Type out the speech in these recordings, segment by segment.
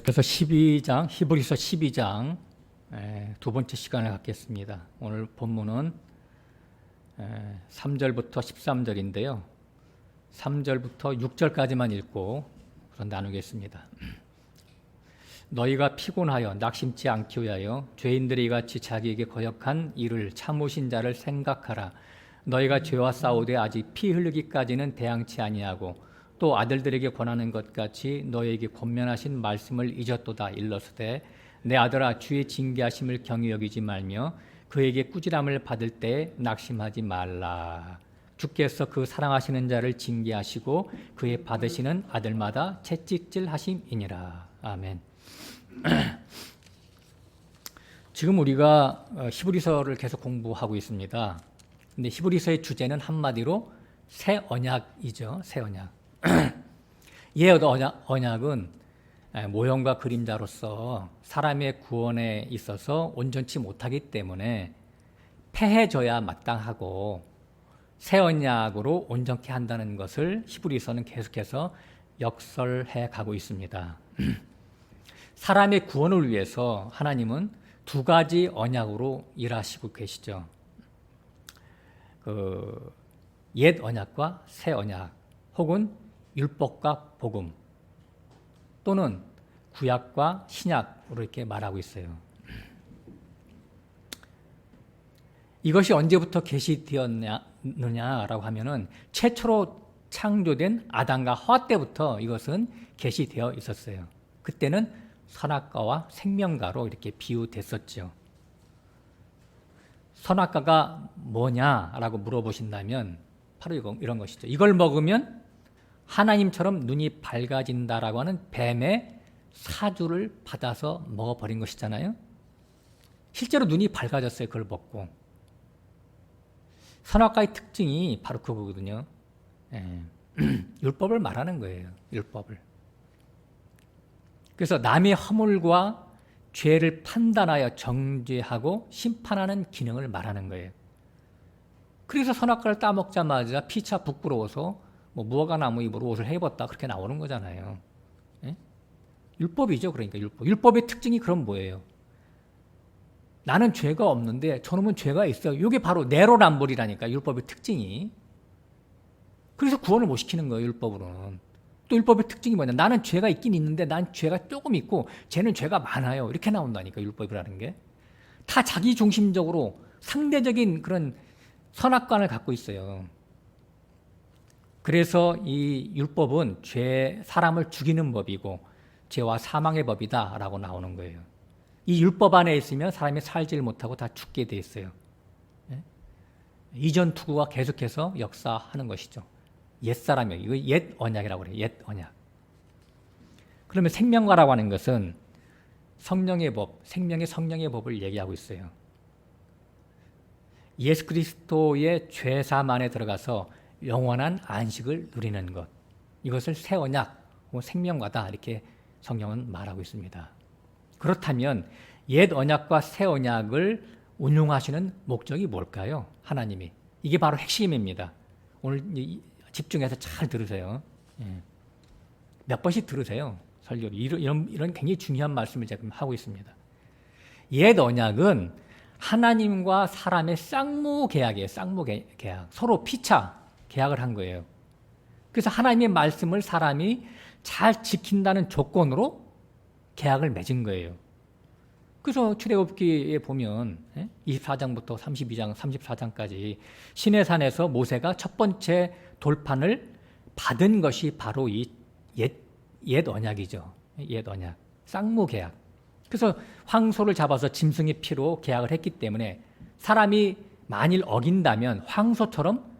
그래서 12장, 히브리서 12장 두 번째 시간을 갖겠습니다. 오늘 본문은 3절부터 13절인데요. 3절부터 6절까지만 읽고 우선 나누겠습니다. 너희가 피곤하여 낙심치 않기 위하여 죄인들이 이같이 자기에게 거역한 일을 참으신 자를 생각하라. 너희가 죄와 싸우되 아직 피 흘리기까지는 대항치 아니하고 또 아들들에게 권하는 것 같이 너희에게 권면하신 말씀을 잊었도다. 일러스되 내 아들아 주의 징계하심을 경히 여기지 말며 그에게 꾸지람을 받을 때 낙심하지 말라. 주께서 그 사랑하시는 자를 징계하시고 그의 받으시는 아들마다 채찍질하심이니라. 아멘. 지금 우리가 히브리서를 계속 공부하고 있습니다. 근데 히브리서의 주제는 한마디로 새 언약이죠. 새 언약. 옛 언약은 모형과 그림자로서 사람의 구원에 있어서 온전치 못하기 때문에 폐해져야 마땅하고 새 언약으로 온전케 한다는 것을 히브리서는 계속해서 역설해 가고 있습니다. 사람의 구원을 위해서 하나님은 두 가지 언약으로 일하시고 계시죠. 옛 언약과 새 언약, 혹은 율법과 복음, 또는 구약과 신약으로 이렇게 말하고 있어요. 이것이 언제부터 계시되었느냐라고 하면은 최초로 창조된 아담과 하와 때부터 이것은 계시되어 있었어요. 그때는 선악과와 생명과로 이렇게 비유됐었죠. 선악과가 뭐냐라고 물어보신다면 바로 이런 것이죠. 이걸 먹으면 하나님처럼 눈이 밝아진다라고 하는 뱀의 사주를 받아서 먹어버린 것이잖아요. 실제로 눈이 밝아졌어요. 그걸 먹고. 선악과의 특징이 바로 그거거든요. 율법을 말하는 거예요. 율법을. 그래서 남의 허물과 죄를 판단하여 정죄하고 심판하는 기능을 말하는 거예요. 그래서 선악과를 따먹자마자 피차 부끄러워서 무화과 나무 잎으로 옷을 해입었다 그렇게 나오는 거잖아요. 예? 율법이죠. 그러니까 율법의 특징이 그럼 뭐예요? 나는 죄가 없는데 저놈은 죄가 있어요. 이게 바로 내로남불이라니까 율법의 특징이. 그래서 구원을 못 시키는 거예요. 율법으로는. 또 율법의 특징이 뭐냐? 나는 죄가 있긴 있는데 난 죄가 조금 있고 쟤는 죄가 많아요. 이렇게 나온다니까 율법이라는 게. 다 자기 중심적으로 상대적인 그런 선악관을 갖고 있어요. 그래서 이 율법은 사람을 죽이는 법이고 죄와 사망의 법이다라고 나오는 거예요. 이 율법 안에 있으면 사람이 살지를 못하고 다 죽게 돼 있어요. 이전 투구가 계속해서 역사하는 것이죠. 옛사람이에요. 이거 옛 언약이라고 그래요. 옛 언약. 그러면 생명과라고 하는 것은 성령의 법, 성령의 법을 얘기하고 있어요. 예수 그리스도의 죄사함 안에 들어가서 영원한 안식을 누리는 것. 이것을 새 언약, 생명과다 이렇게 성경은 말하고 있습니다. 그렇다면 옛 언약과 새 언약을 운용하시는 목적이 뭘까요? 하나님이. 이게 바로 핵심입니다. 오늘 집중해서 잘 들으세요. 몇 번씩 들으세요. 설교를. 이런 굉장히 중요한 말씀을 지금 하고 있습니다. 옛 언약은 하나님과 사람의 쌍무계약이에요. 쌍무계약. 서로 피차 계약을 한 거예요. 그래서 하나님의 말씀을 사람이 잘 지킨다는 조건으로 계약을 맺은 거예요. 그래서 출애굽기에 보면 24장부터 32장, 34장까지 시내산에서 모세가 첫 번째 돌판을 받은 것이 바로 이 옛 언약이죠. 옛 언약. 쌍무계약. 그래서 황소를 잡아서 짐승의 피로 계약을 했기 때문에 사람이 만일 어긴다면 황소처럼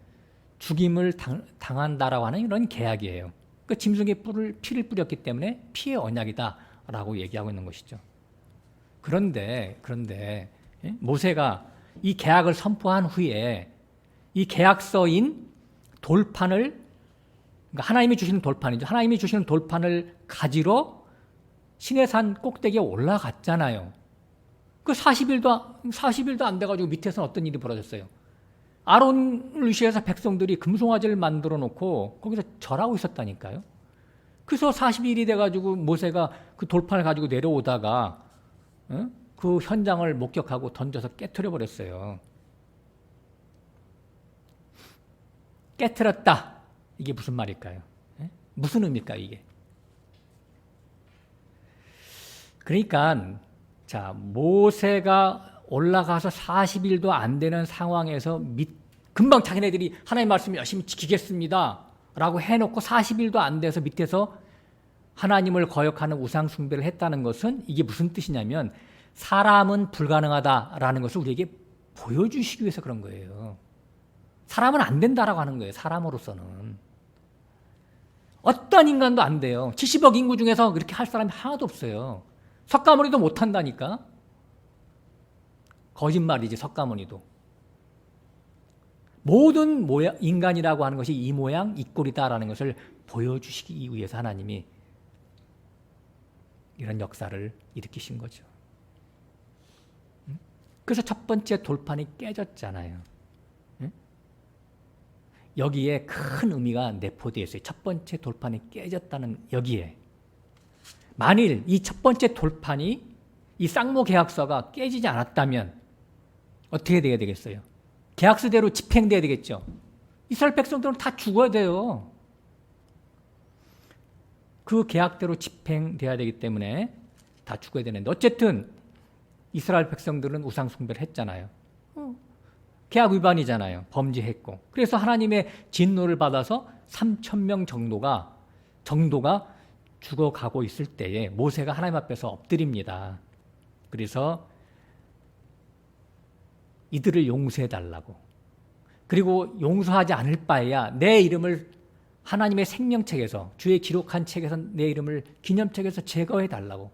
죽임을 당한다라고 하는 이런 계약이에요. 그 짐승의 피를 뿌렸기 때문에 피의 언약이다라고 얘기하고 있는 것이죠. 그런데 모세가 이 계약을 선포한 후에 이 계약서인 돌판을, 그러니까 하나님이 주시는 돌판이죠. 하나님이 주시는 돌판을 가지러 시내산 꼭대기에 올라갔잖아요. 그 40일도 안 돼가지고 밑에서는 어떤 일이 벌어졌어요? 아론을 위시해서 백성들이 금송아지를 만들어 놓고 거기서 절하고 있었다니까요. 그래서 40일이 돼가지고 모세가 그 돌판을 가지고 내려오다가 그 현장을 목격하고 던져서 깨트려 버렸어요. 깨트렸다. 이게 무슨 말일까요? 무슨 의미일까 이게? 그러니까 자, 모세가 올라가서 40일도 안 되는 상황에서 금방 자기네들이 하나님의 말씀을 열심히 지키겠습니다 라고 해놓고 40일도 안 돼서 밑에서 하나님을 거역하는 우상 숭배를 했다는 것은 이게 무슨 뜻이냐면 사람은 불가능하다라는 것을 우리에게 보여주시기 위해서 그런 거예요. 사람은 안 된다라고 하는 거예요. 사람으로서는. 어떤 인간도 안 돼요. 70억 인구 중에서 그렇게 할 사람이 하나도 없어요. 석가모니도 못한다니까. 거짓말이지 석가모니도. 모든 인간이라고 하는 것이 이 모양 이 꼴이다라는 것을 보여주시기 위해서 하나님이 이런 역사를 일으키신 거죠. 그래서 첫 번째 돌판이 깨졌잖아요. 여기에 큰 의미가 내포되어 있어요. 첫 번째 돌판이 깨졌다는 여기에. 만일 이 첫 번째 돌판이 이 쌍모 계약서가 깨지지 않았다면 어떻게 돼야 되겠어요? 계약서대로 집행돼야 되겠죠. 이스라엘 백성들은 다 죽어야 돼요. 그 계약대로 집행돼야 되기 때문에 다 죽어야 되는데 어쨌든 이스라엘 백성들은 우상 숭배를 했잖아요. 계약 위반이잖아요. 범죄했고. 그래서 하나님의 진노를 받아서 3,000명 정도가 죽어가고 있을 때에 모세가 하나님 앞에서 엎드립니다. 그래서 이들을 용서해달라고. 그리고 용서하지 않을 바에야 내 이름을 하나님의 생명책에서 주의 기록한 책에서 내 이름을 기념책에서 제거해달라고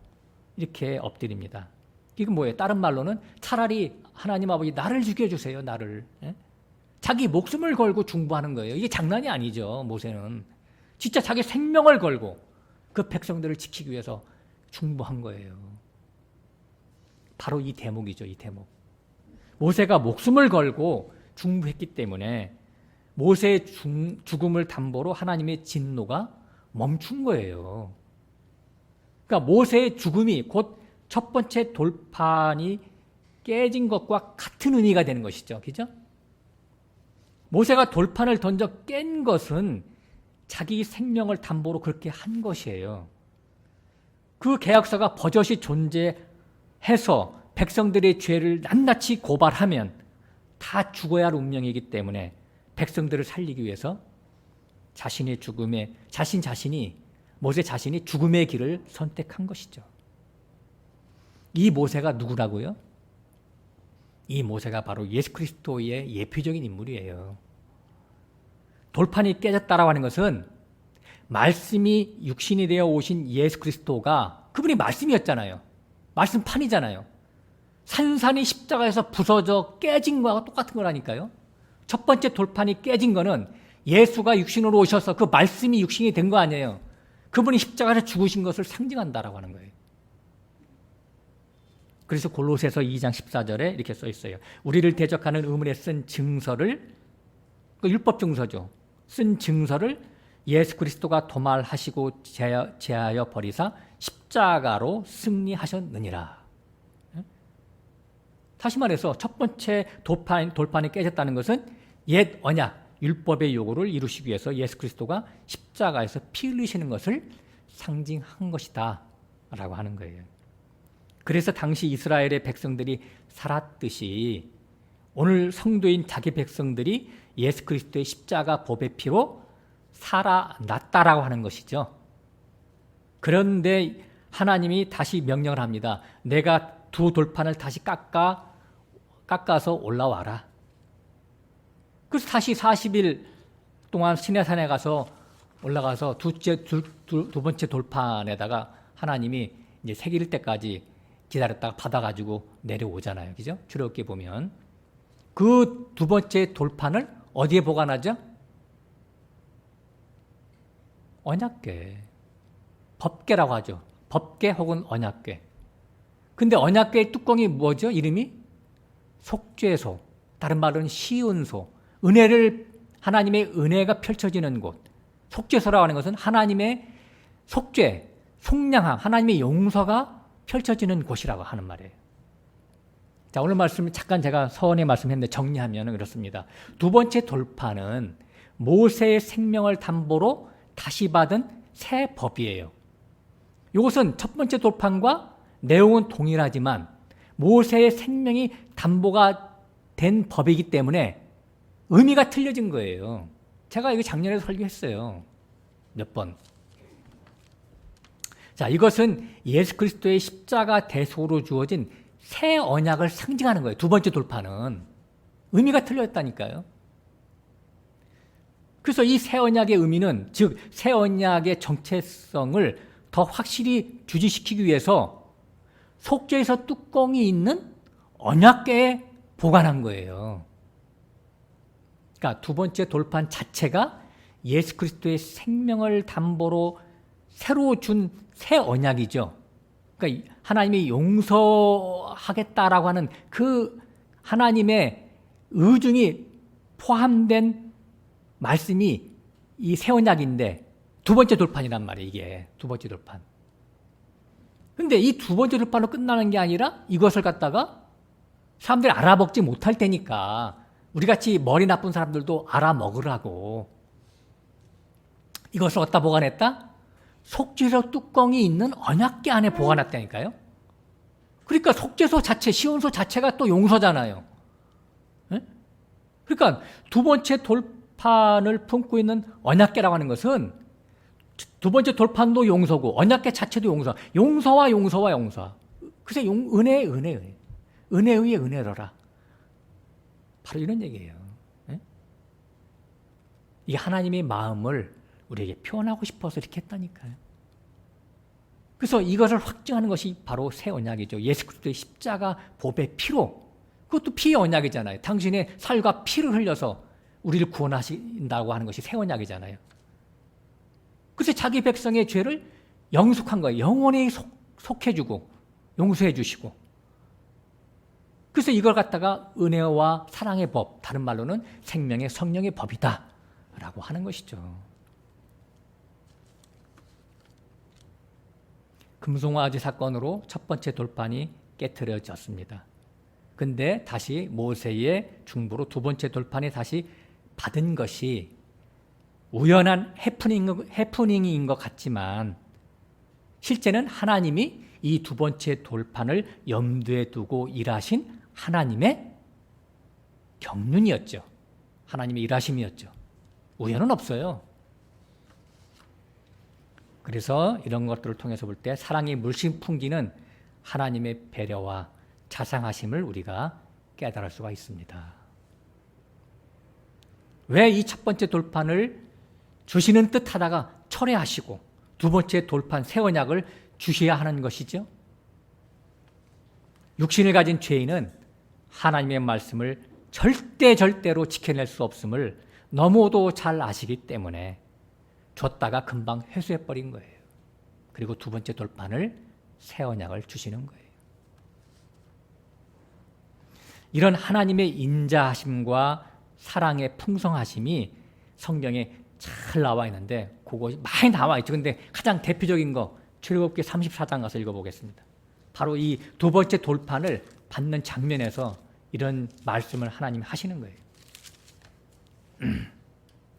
이렇게 엎드립니다. 이건 뭐예요? 다른 말로는 차라리 하나님 아버지 나를 죽여주세요. 나를. 자기 목숨을 걸고 중보하는 거예요. 이게 장난이 아니죠. 모세는. 진짜 자기 생명을 걸고 그 백성들을 지키기 위해서 중보한 거예요. 바로 이 대목이죠. 이 대목. 모세가 목숨을 걸고 중보했기 때문에 모세의 죽음을 담보로 하나님의 진노가 멈춘 거예요. 그러니까 모세의 죽음이 곧 첫 번째 돌판이 깨진 것과 같은 의미가 되는 것이죠. 그죠? 모세가 돌판을 던져 깬 것은 자기 생명을 담보로 그렇게 한 것이에요. 그 계약서가 버젓이 존재해서 백성들의 죄를 낱낱이 고발하면 다 죽어야 할 운명이기 때문에 백성들을 살리기 위해서 자신의 죽음에 모세 자신이 죽음의 길을 선택한 것이죠. 이 모세가 누구라고요? 이 모세가 바로 예수 그리스도의 예표적인 인물이에요. 돌판이 깨졌다라고 하는 것은 말씀이 육신이 되어 오신 예수 그리스도가 그분이 말씀이었잖아요. 말씀판이잖아요. 산산이 십자가에서 부서져 깨진 거와 똑같은 거라니까요. 첫 번째 돌판이 깨진 거는 예수가 육신으로 오셔서 그 말씀이 육신이 된 거 아니에요. 그분이 십자가에서 죽으신 것을 상징한다라고 하는 거예요. 그래서 골로새서 2장 14절에 이렇게 써 있어요. 우리를 대적하는 의문에 쓴 증서를, 그 율법 증서죠. 쓴 증서를 예수 그리스도가 도말하시고 제하여 버리사 십자가로 승리하셨느니라. 다시 말해서 첫 번째 돌판이 깨졌다는 것은 옛 언약, 율법의 요구를 이루시기 위해서 예수 그리스도가 십자가에서 피 흘리시는 것을 상징한 것이다 라고 하는 거예요. 그래서 당시 이스라엘의 백성들이 살았듯이 오늘 성도인 자기 백성들이 예수 그리스도의 십자가 법의 피로 살아났다라고 하는 것이죠. 그런데 하나님이 다시 명령을 합니다. 내가 두 돌판을 다시 깎아서 올라와라. 그래서 다시 40일 동안 시내산에 가서 올라가서 두 번째 돌판에다가 하나님이 이제 새길 때까지 기다렸다가 받아가지고 내려오잖아요. 그죠? 출애굽기 보면. 그 두 번째 돌판을 어디에 보관하죠? 언약궤. 법궤라고 하죠. 법궤 혹은 언약궤. 근데 언약궤의 뚜껑이 뭐죠? 이름이? 속죄소. 다른 말로는 시은소. 하나님의 은혜가 펼쳐지는 곳. 속죄소라고 하는 것은 하나님의 속죄, 속량함, 하나님의 용서가 펼쳐지는 곳이라고 하는 말이에요. 자, 오늘 말씀 잠깐 제가 서원에 말씀했는데 정리하면 그렇습니다. 두 번째 돌파는 모세의 생명을 담보로 다시 받은 새 법이에요. 이것은 첫 번째 돌판과 내용은 동일하지만 모세의 생명이 담보가 된 법이기 때문에 의미가 틀려진 거예요. 제가 이거 작년에 설교했어요. 몇 번. 자, 이것은 예수 그리스도의 십자가 대속으로 주어진 새 언약을 상징하는 거예요. 두 번째 돌파는. 의미가 틀렸다니까요. 그래서 이 새 언약의 의미는, 즉 새 언약의 정체성을 더 확실히 주지시키기 위해서 속죄에서 뚜껑이 있는 언약궤에 보관한 거예요. 그러니까 두 번째 돌판 자체가 예수 그리스도의 생명을 담보로 새로 준 새 언약이죠. 그러니까 하나님이 용서하겠다라고 하는 그 하나님의 의중이 포함된 말씀이 이 새 언약인데 두 번째 돌판이란 말이에요. 이게 두 번째 돌판. 근데 이 두 번째 돌판으로 끝나는 게 아니라 이것을 갖다가 사람들이 알아먹지 못할 테니까 우리같이 머리 나쁜 사람들도 알아먹으라고 이것을 어디다 보관했다? 속죄소 뚜껑이 있는 언약궤 안에 보관했다니까요. 그러니까 속죄소 자체, 시온소 자체가 또 용서잖아요. 네? 그러니까 두 번째 돌판을 품고 있는 언약궤라고 하는 것은 두 번째 돌판도 용서고 언약궤 자체도 용서. 용서와 용서와 용서. 글쎄 은혜의 은혜. 은혜 위에 은혜로라. 바로 이런 얘기예요. 네? 이게 하나님의 마음을 우리에게 표현하고 싶어서 이렇게 했다니까요. 그래서 이것을 확증하는 것이 바로 새 언약이죠. 예수 그리스도의 십자가 보배 피로. 그것도 피의 언약이잖아요. 당신의 살과 피를 흘려서 우리를 구원하신다고 하는 것이 새 언약이잖아요. 그래서 자기 백성의 죄를 영속한 거예요. 영원히 속해주고 용서해 주시고. 그래서 이걸 갖다가 은혜와 사랑의 법, 다른 말로는 생명의 성령의 법이다 라고 하는 것이죠. 금송아지 사건으로 첫 번째 돌판이 깨트려졌습니다. 근데 다시 모세의 중보로 두 번째 돌판에 다시 받은 것이 우연한 해프닝인 것 같지만 실제는 하나님이 이 두 번째 돌판을 염두에 두고 일하신 하나님의 경륜이었죠. 하나님의 일하심이었죠. 우연은 없어요. 그래서 이런 것들을 통해서 볼 때 사랑의 물씬 풍기는 하나님의 배려와 자상하심을 우리가 깨달을 수가 있습니다. 왜 이 첫 번째 돌판을 주시는 듯 하다가 철회하시고 두 번째 돌판 새 언약을 주셔야 하는 것이죠? 육신을 가진 죄인은 하나님의 말씀을 절대로 지켜낼 수 없음을 너무도 잘 아시기 때문에 줬다가 금방 회수해버린 거예요. 그리고 두 번째 돌판을 새 언약을 주시는 거예요. 이런 하나님의 인자하심과 사랑의 풍성하심이 성경에 잘 나와 있는데 그것이 많이 나와 있죠. 근데 가장 대표적인 거 출애굽기 34장 가서 읽어보겠습니다. 바로 이 두 번째 돌판을 받는 장면에서 이런 말씀을 하나님이 하시는 거예요.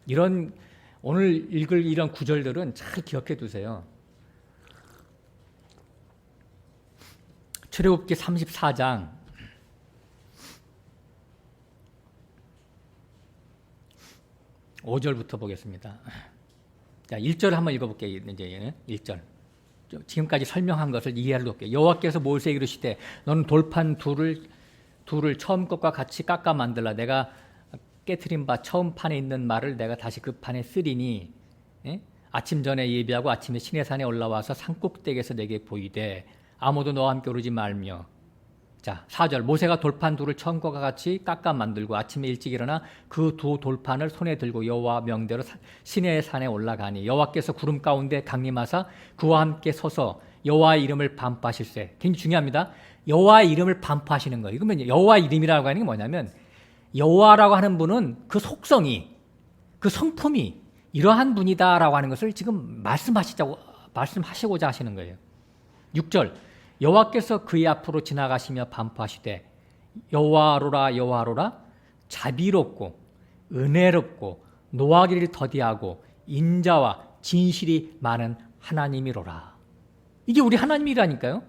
이런 오늘 읽을 이런 구절들은 잘 기억해 두세요. 출애굽기 34장 5절부터 보겠습니다. 자, 1절 한번 읽어볼게요. 이제 1절. 지금까지 설명한 것을 이해하려 할게요. 여호와께서 모세에게 이르시되 너는 돌판 둘을 처음 것과 같이 깎아 만들라. 내가 깨트린 바 처음 판에 있는 말을 내가 다시 그 판에 쓰리니 아침 전에 예비하고 아침에 시내산에 올라와서 산꼭대기에서 내게 보이되 아무도 너와 함께 오르지 말며. 자, 4절. 모세가 돌판 둘을 처음 것과 같이 깎아 만들고 아침에 일찍 일어나 그 두 돌판을 손에 들고 여호와 명대로 시내산에 올라가니 여호와께서 구름 가운데 강림하사 그와 함께 서서 여호와의 이름을 반포하실세. 굉장히 중요합니다. 여호와의 이름을 반포하시는 거예요. 이거면 여호와의 이름이라고 하는 게 뭐냐면 여호와라고 하는 분은 그 속성이, 그 성품이 이러한 분이다라고 하는 것을 지금 말씀하시자고 말씀하시고자 하시는 거예요. 6절 여호와께서 그의 앞으로 지나가시며 반포하시되 여호와로라 여호와로라 자비롭고 은혜롭고 노하기를 더디하고 인자와 진실이 많은 하나님이로라. 이게 우리 하나님이라니까요.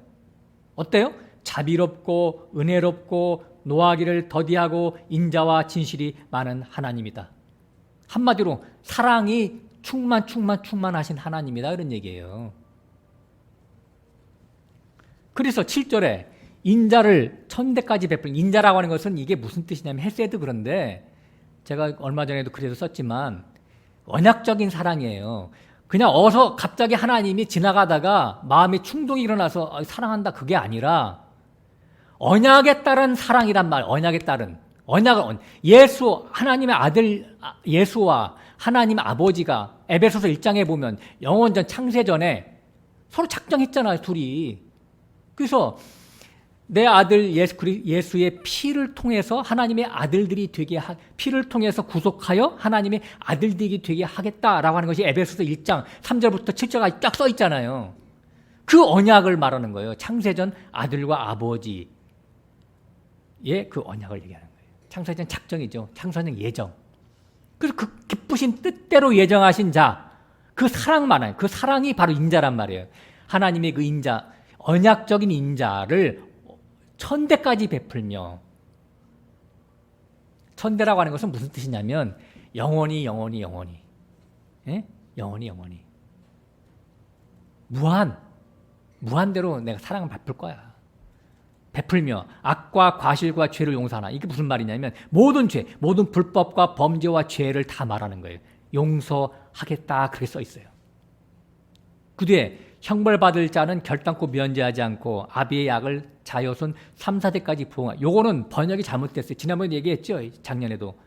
어때요? 자비롭고 은혜롭고 노하기를 더디하고 인자와 진실이 많은 하나님이다. 한마디로 사랑이 충만하신 하나님이다 그런 얘기예요. 그래서 7절에 인자를 천대까지 베풀, 인자라고 하는 것은 이게 무슨 뜻이냐면 헤세드, 그런데 제가 얼마 전에도 글에도 썼지만 언약적인 사랑이에요. 그냥 어서 갑자기 하나님이 지나가다가 마음에 충동이 일어나서 사랑한다 그게 아니라 언약에 따른 사랑이란 말. 언약에 따른 예수, 하나님의 아들 예수와 하나님 아버지가 에베소서 1장에 보면 영원전 창세전에 서로 작정했잖아요, 둘이. 그래서 내 아들 예수의 피를 통해서 하나님의 아들들이 되게 피를 통해서 구속하여 하나님의 아들들이 되게 하겠다라고 하는 것이 에베소서 1장 3절부터 7절까지 쫙 써 있잖아요. 그 언약을 말하는 거예요. 창세전 아들과 아버지의 그 언약을 얘기하는 거예요. 창세전 작정이죠. 창세전 예정. 그래서 그 기쁘신 뜻대로 예정하신 자, 그 사랑만을, 그 사랑이 바로 인자란 말이에요. 하나님의 그 인자, 언약적인 인자를 천대까지 베풀며, 천대라고 하는 것은 무슨 뜻이냐면 영원히 예? 영원히 무한대로 내가 사랑을 베풀 거야. 베풀며 악과 과실과 죄를 용서하나. 이게 무슨 말이냐면 모든 죄, 모든 불법과 범죄와 죄를 다 말하는 거예요. 용서하겠다 그렇게 써 있어요. 그 뒤에 형벌받을 자는 결단코 면제하지 않고 아비의 약을 자여손 3, 4대까지 부응하. 요거는 번역이 잘못됐어요. 지난번에 얘기했죠. 작년에도.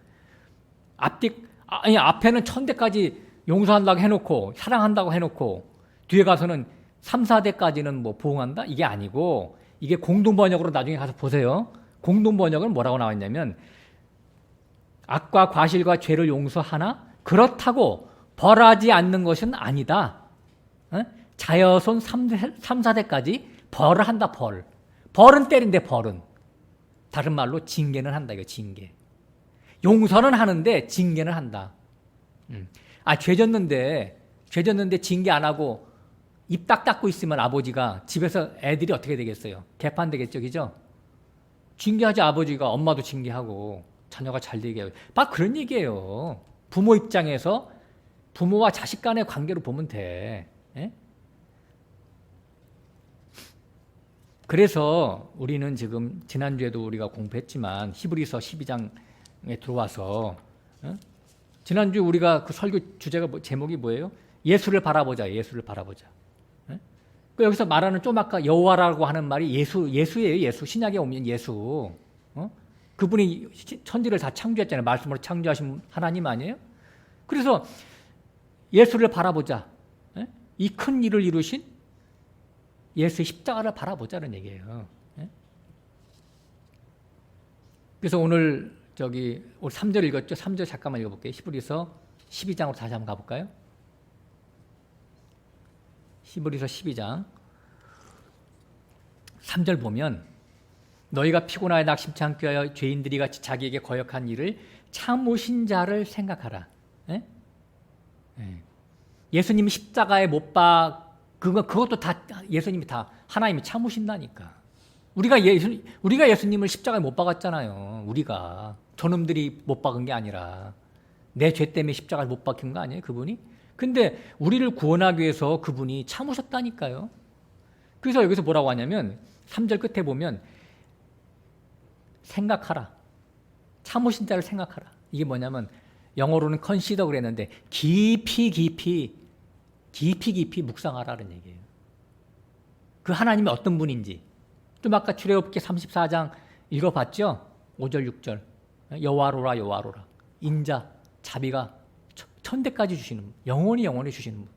앞에는 1000대까지 용서한다고 해놓고 사랑한다고 해놓고 뒤에 가서는 3, 4대까지는 뭐 부응한다? 이게 아니고 이게 공동번역으로 나중에 가서 보세요. 공동번역은 뭐라고 나와 있냐면 악과 과실과 죄를 용서하나 그렇다고 벌하지 않는 것은 아니다. 자여손 3, 4대까지 벌을 한다. 벌은 때린대. 벌은 다른 말로 징계는 한다. 이거 징계. 용서는 하는데 징계는 한다. 죄 졌는데 징계 안 하고 입 딱 닫고 있으면 아버지가 집에서 애들이 어떻게 되겠어요? 개판되겠죠, 그죠? 징계하지. 아버지가 엄마도 징계하고 자녀가 잘 되게 하고. 막 그런 얘기예요. 부모 입장에서 부모와 자식 간의 관계로 보면 돼. 예? 그래서 우리는 지금 지난주에도 우리가 공부했지만 히브리서 12장에 들어와서 지난주 우리가 그 설교 주제가 제목이 뭐예요? 예수를 바라보자. 예수를 바라보자. 여기서 말하는 좀 아까 여호와라고 하는 말이 예수예요. 예수. 신약에 오면 예수. 그분이 천지를 다 창조했잖아요. 말씀으로 창조하신 하나님 아니에요? 그래서 예수를 바라보자. 이 큰 일을 이루신 예수의 십자가를 바라보자는 얘기예요. 그래서 오늘 우리 3절 읽었죠? 3절 잠깐만 읽어볼게요. 히브리서 12장으로 다시 한번 가볼까요? 히브리서 12장 3절 보면 너희가 피곤하여 낙심치 않게 하여 죄인들이 같이 자기에게 거역한 일을 참으신 자를 생각하라. 예? 예수님이 십자가에 못 그것도 다 예수님이 다 하나님이 참으신다니까. 우리가 예수님을 십자가에 못 박았잖아요. 우리가 저놈들이 못 박은 게 아니라 내 죄 때문에 십자가에 못 박힌 거 아니에요, 그분이? 근데 우리를 구원하기 위해서 그분이 참으셨다니까요. 그래서 여기서 뭐라고 하냐면 3절 끝에 보면 생각하라. 참으신 자를 생각하라. 이게 뭐냐면 영어로는 consider 그랬는데 깊이 묵상하라는 얘기예요. 그 하나님이 어떤 분인지. 좀 아까 출애굽기 34장 읽어봤죠? 5절 6절 여호와로라 인자 자비가 천대까지 주시는 분, 영원히 주시는 분.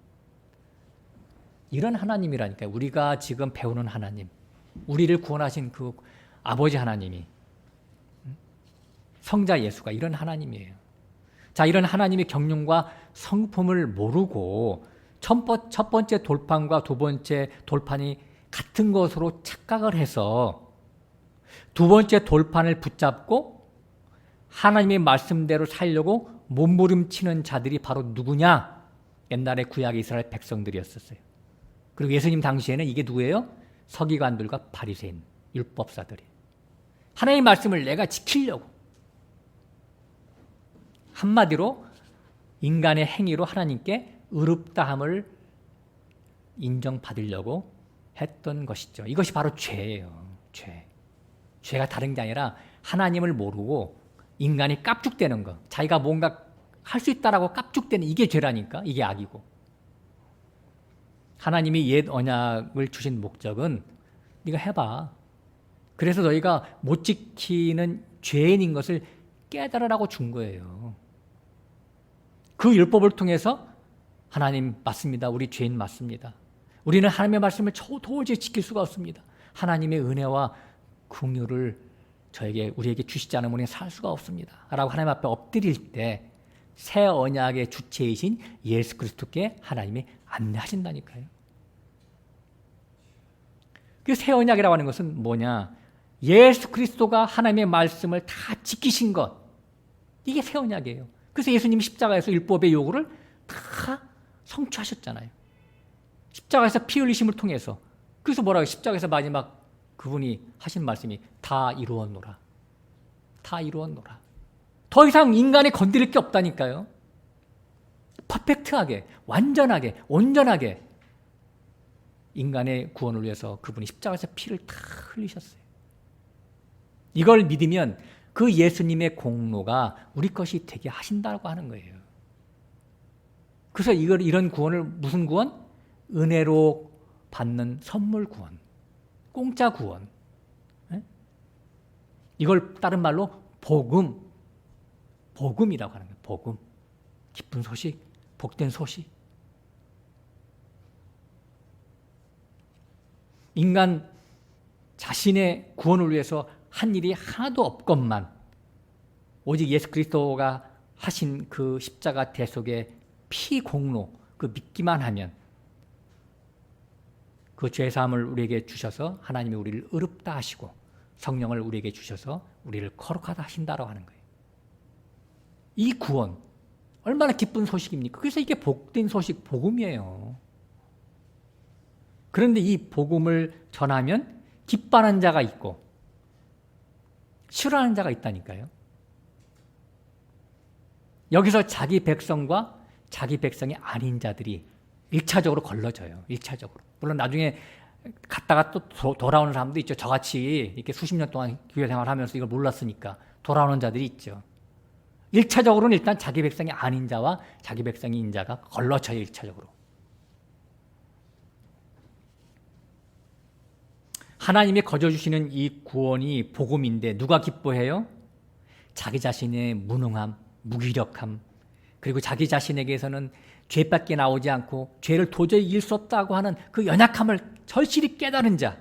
이런 하나님이라니까요. 우리가 지금 배우는 하나님, 우리를 구원하신 그 아버지 하나님이, 성자 예수가 이런 하나님이에요. 자, 이런 하나님의 경륜과 성품을 모르고 첫 번째 돌판과 두 번째 돌판이 같은 것으로 착각을 해서 두 번째 돌판을 붙잡고 하나님의 말씀대로 살려고 몸부림치는 자들이 바로 누구냐? 옛날에 구약 이스라엘 백성들이었었어요. 그리고 예수님 당시에는 이게 누구예요? 서기관들과 바리새인, 율법사들이. 하나님의 말씀을 내가 지키려고. 한마디로 인간의 행위로 하나님께 의롭다함을 인정받으려고 했던 것이죠. 이것이 바로 죄예요. 죄. 죄가 다른 게 아니라 하나님을 모르고 인간이 깝죽대는 거. 자기가 뭔가 할 수 있다라고 깝죽대는 이게 죄라니까. 이게 악이고. 하나님이 옛 언약을 주신 목적은 네가 해봐. 그래서 너희가 못 지키는 죄인인 것을 깨달으라고 준 거예요. 그 율법을 통해서 하나님 맞습니다. 우리 죄인 맞습니다. 우리는 하나님의 말씀을 도저히 지킬 수가 없습니다. 하나님의 은혜와 긍휼을 우리에게 주시지 않으면 우리는 살 수가 없습니다. 라고 하나님 앞에 엎드릴 때 새 언약의 주체이신 예수 그리스도께 하나님이 안내하신다니까요. 그 새 언약이라고 하는 것은 뭐냐? 예수 그리스도가 하나님의 말씀을 다 지키신 것. 이게 새 언약이에요. 그래서 예수님이 십자가에서 율법의 요구를 다 성취하셨잖아요. 십자가에서 피 흘리심을 통해서. 그래서 뭐라고 십자가에서 마지막 그분이 하신 말씀이 다 이루었노라. 다 이루었노라. 더 이상 인간이 건드릴 게 없다니까요. 퍼펙트하게, 완전하게, 온전하게 인간의 구원을 위해서 그분이 십자가에서 피를 다 흘리셨어요. 이걸 믿으면 그 예수님의 공로가 우리 것이 되게 하신다고 하는 거예요. 그래서 이런 구원을 무슨 구원? 은혜로 받는 선물 구원, 공짜 구원. 이걸 다른 말로 복음이라고 하는 거예요. 복음, 기쁜 소식, 복된 소식. 인간 자신의 구원을 위해서 한 일이 하나도 없건만 오직 예수 그리스도가 하신 그 십자가 대속의 피 공로, 그 믿기만 하면 그 죄사함을 우리에게 주셔서 하나님이 우리를 의롭다 하시고 성령을 우리에게 주셔서 우리를 거룩하다 하신다라고 하는 거예요. 이 구원 얼마나 기쁜 소식입니까? 그래서 이게 복된 소식, 복음이에요. 그런데 이 복음을 전하면 기뻐하는 자가 있고 싫어하는 자가 있다니까요. 여기서 자기 백성과 자기 백성이 아닌 자들이 1차적으로 걸러져요. 1차적으로. 물론 나중에 갔다가 또 돌아오는 사람도 있죠. 저같이 이렇게 수십 년 동안 교회 생활하면서 이걸 몰랐으니까 돌아오는 자들이 있죠. 1차적으로는 일단 자기 백성이 아닌 자와 자기 백성인 자가 걸러져요. 1차적으로. 하나님이 거저주시는 이 구원이 복음인데 누가 기뻐해요? 자기 자신의 무능함, 무기력함, 그리고 자기 자신에게서는 죄밖에 나오지 않고 죄를 도저히 이길 수 없다고 하는 그 연약함을 절실히 깨달은 자,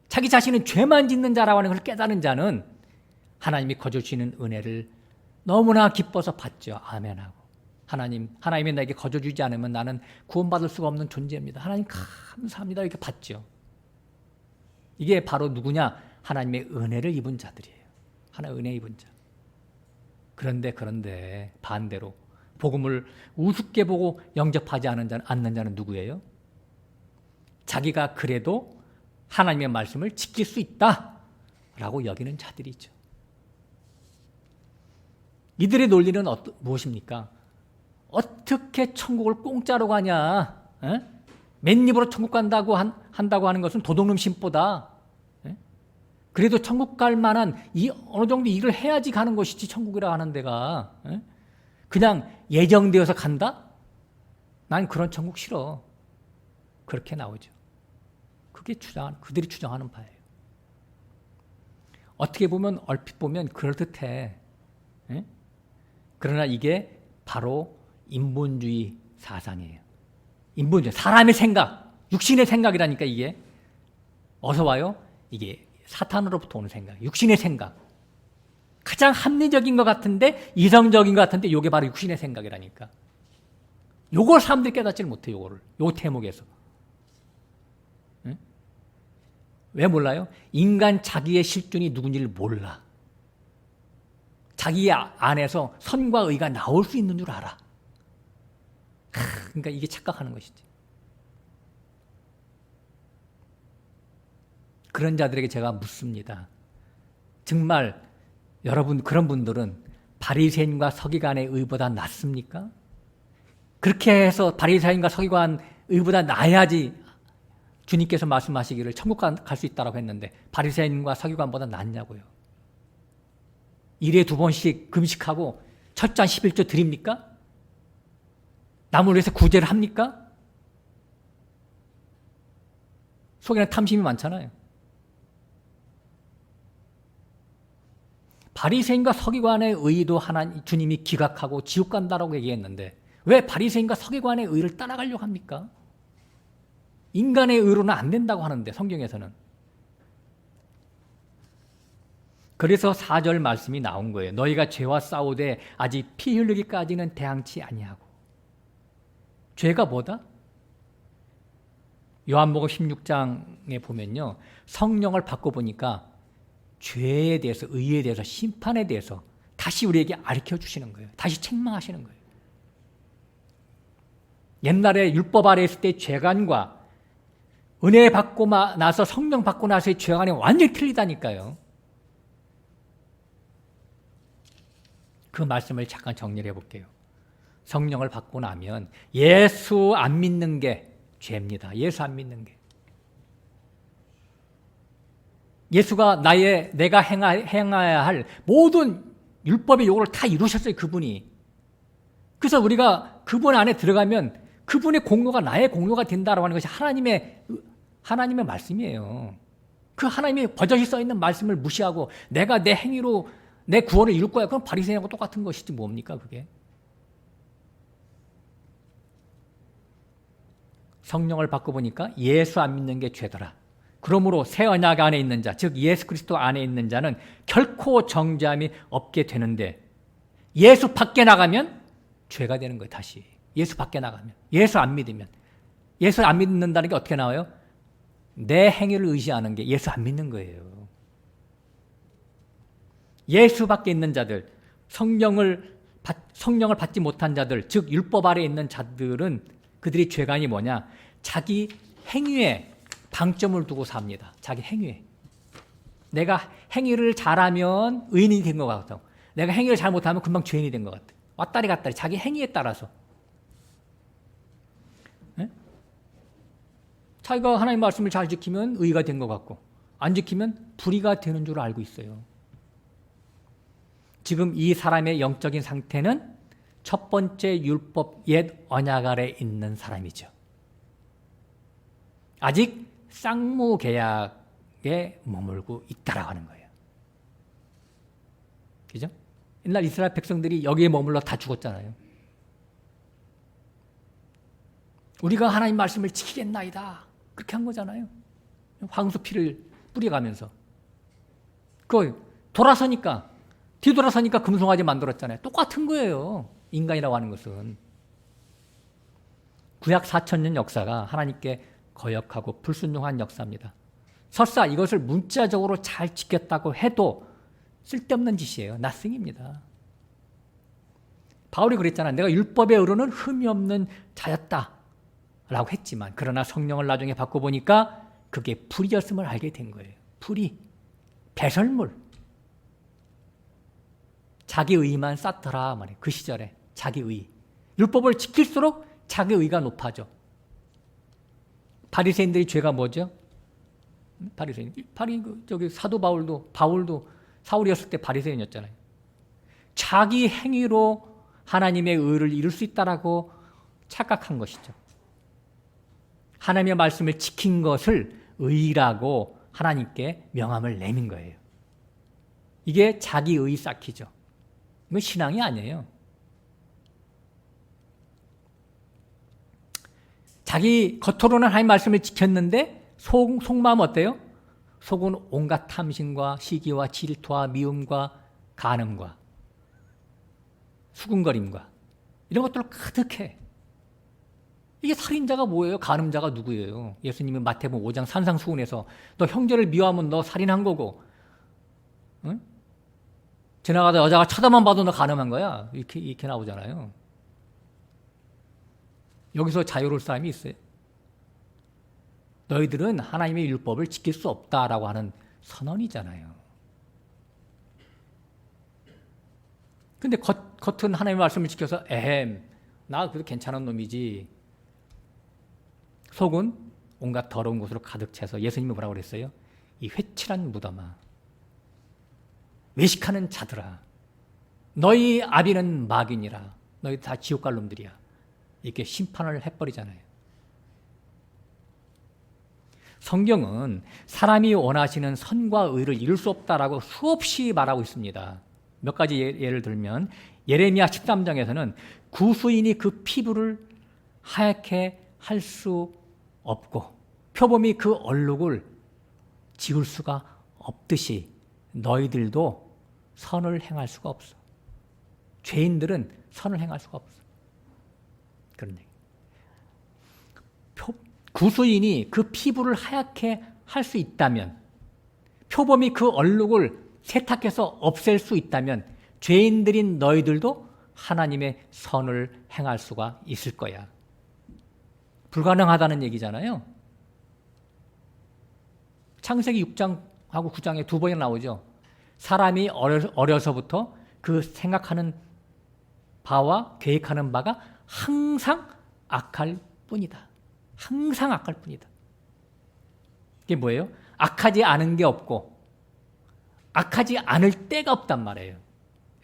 자기 자신은 죄만 짓는 자라고 하는 것을 깨달은 자는 하나님이 거저주시는 은혜를 너무나 기뻐서 받죠. 아멘하고. 하나님이 나에게 거저주지 않으면 나는 구원받을 수가 없는 존재입니다. 하나님 감사합니다. 이렇게 받죠. 이게 바로 누구냐? 하나님의 은혜를 입은 자들이에요. 하나님의 은혜 입은 자. 그런데 반대로 복음을 우습게 보고 영접하지 않는 자는 누구예요? 자기가 그래도 하나님의 말씀을 지킬 수 있다라고 여기는 자들이죠. 이들의 논리는 무엇입니까? 어떻게 천국을 공짜로 가냐? 에? 맨입으로 천국 간다고 한다고 하는 것은 도둑놈 심보다. 에? 그래도 천국 갈 만한 어느 정도 일을 해야지 가는 것이지 천국이라 하는 데가. 에? 그냥 예정되어서 간다? 난 그런 천국 싫어. 그렇게 나오죠. 그들이 주장하는 바예요. 어떻게 보면 얼핏 보면 그럴듯해. 에? 그러나 이게 바로 인본주의 사상이에요. 인본주의, 사람의 생각, 육신의 생각이라니까 이게. 어디서 와요? 이게 사탄으로부터 오는 생각, 육신의 생각. 가장 합리적인 것 같은데, 이성적인 것 같은데 이게 바로 육신의 생각이라니까. 요걸 사람들이 깨닫지를 못해, 요거를. 요 대목에서. 응? 왜 몰라요? 인간 자기의 실존이 누군지를 몰라. 자기 안에서 선과 의가 나올 수 있는 줄 알아. 그러니까 이게 착각하는 것이지. 그런 자들에게 제가 묻습니다. 정말 여러분 그런 분들은 바리새인과 서기관의 의보다 낫습니까? 그렇게 해서 바리새인과 서기관 의보다 나아야지 주님께서 말씀하시기를 천국 갈 수 있다고 했는데 바리새인과 서기관보다 낫냐고요. 일에 2번씩 금식하고 철저한 11조 드립니까? 남을 위해서 구제를 합니까? 속에는 탐심이 많잖아요. 바리새인과 서기관의 의도 주님이 기각하고 지옥 간다라고 얘기했는데 왜 바리새인과 서기관의 의를 따라가려고 합니까? 인간의 의로는 안 된다고 하는데 성경에서는. 그래서 4절 말씀이 나온 거예요. 너희가 죄와 싸우되 아직 피 흘리기까지는 대항치 아니하고. 죄가 뭐다? 요한복음 16장에 보면요. 성령을 받고 보니까 죄에 대해서, 의에 대해서, 심판에 대해서 다시 우리에게 가르쳐 주시는 거예요. 다시 책망하시는 거예요. 옛날에 율법 아래 있을 때 죄관과 은혜 받고 나서 성령 받고 나서의 죄관이 완전히 틀리다니까요. 그 말씀을 잠깐 정리를 해볼게요. 성령을 받고 나면 예수 안 믿는 게 죄입니다. 예수 안 믿는 게. 예수가 내가 행해야 할 모든 율법의 요구를 다 이루셨어요, 그분이. 그래서 우리가 그분 안에 들어가면 그분의 공로가 나의 공로가 된다라고 하는 것이 하나님의 말씀이에요. 그 하나님이 버젓이 써있는 말씀을 무시하고 내가 내 행위로 내 구원을 이룰 거야. 그럼 바리새인하고 똑같은 것이지 뭡니까, 그게. 성령을 받고 보니까 예수 안 믿는 게 죄더라. 그러므로 새 언약 안에 있는 자, 즉 예수 그리스도 안에 있는 자는 결코 정죄함이 없게 되는데 예수 밖에 나가면 죄가 되는 거예요. 다시. 예수 밖에 나가면. 예수 안 믿으면. 예수 안 믿는다는 게 어떻게 나와요? 내 행위를 의지하는 게 예수 안 믿는 거예요. 예수 밖에 있는 자들, 성령을 받지 못한 자들, 즉 율법 아래 있는 자들은 그들의 죄관이 뭐냐? 자기 행위에 방점을 두고 삽니다. 자기 행위에. 내가 행위를 잘하면 의인이 된 것 같고 내가 행위를 잘못하면 금방 죄인이 된 것 같아. 왔다리 갔다리 자기 행위에 따라서. 네? 자기가 하나님 말씀을 잘 지키면 의가 된 것 같고 안 지키면 불의가 되는 줄 알고 있어요. 지금 이 사람의 영적인 상태는 첫 번째 율법 옛 언약 아래 있는 사람이죠. 아직 쌍무계약에 머물고 있다라고 하는 거예요. 그죠? 옛날 이스라엘 백성들이 여기에 머물러 다 죽었잖아요. 우리가 하나님 말씀을 지키겠나이다. 그렇게 한 거잖아요. 황소 피를 뿌려가면서. 뒤돌아서니까 금송아지 만들었잖아요. 똑같은 거예요. 인간이라고 하는 것은. 구약 4000년 역사가 하나님께 거역하고 불순종한 역사입니다. 설사 이것을 문자적으로 잘 지켰다고 해도 쓸데없는 짓이에요. nothing입니다. 바울이 그랬잖아요. 내가 율법의 의로는 흠이 없는 자였다 라고 했지만 그러나 성령을 나중에 받고 보니까 그게 불이었음을 알게 된 거예요. 불이. 배설물. 자기 의만 쌓더라 말이에요. 그 시절에 자기 의. 율법을 지킬수록 자기 의가 높아져. 바리새인들의 죄가 뭐죠? 사도 바울도 사울이었을 때 바리새인이었잖아요. 자기 행위로 하나님의 의를 이룰 수 있다라고 착각한 것이죠. 하나님의 말씀을 지킨 것을 의라고 하나님께 명함을 내민 거예요. 이게 자기 의 쌓기죠. 이건 신앙이 아니에요. 자기 겉으로는 하나님 말씀을 지켰는데 속마음 어때요? 속은 온갖 탐심과 시기와 질투와 미움과 간음과 수군거림과 이런 것들로 가득해. 이게 살인자가 뭐예요? 간음자가 누구예요? 예수님이 마태복음 5장 산상수훈에서 너 형제를 미워하면 너 살인한 거고, 응? 지나가다 여자가 쳐다만 봐도 너 간음한 거야. 이렇게 나오잖아요. 여기서 자유로울 사람이 있어요? 너희들은 하나님의 율법을 지킬 수 없다라고 하는 선언이잖아요. 근데 겉은 하나님의 말씀을 지켜서 나 그래도 괜찮은 놈이지. 속은 온갖 더러운 것으로 가득 차서 예수님이 뭐라고 그랬어요? 이 회칠한 무덤아, 외식하는 자들아, 너희 아비는 마귀니라. 너희 다 지옥 갈 놈들이야. 이렇게 심판을 해버리잖아요. 성경은 사람이 원하시는 선과 의를 이룰 수 없다라고 수없이 말하고 있습니다. 몇 가지 예를 들면 예레미야 13장에서는 구수인이 그 피부를 하얗게 할 수 없고 표범이 그 얼룩을 지울 수가 없듯이 너희들도 선을 행할 수가 없어. 죄인들은 선을 행할 수가 없어. 그런 얘기. 구수인이 그 피부를 하얗게 할 수 있다면, 표범이 그 얼룩을 세탁해서 없앨 수 있다면 죄인들인 너희들도 하나님의 선을 행할 수가 있을 거야. 불가능하다는 얘기잖아요. 창세기 6장하고 9장에 두 번이나 나오죠. 사람이 어려서부터 그 생각하는 바와 계획하는 바가 항상 악할 뿐이다. 항상 악할 뿐이다. 이게 뭐예요? 악하지 않은 게 없고 악하지 않을 때가 없단 말이에요.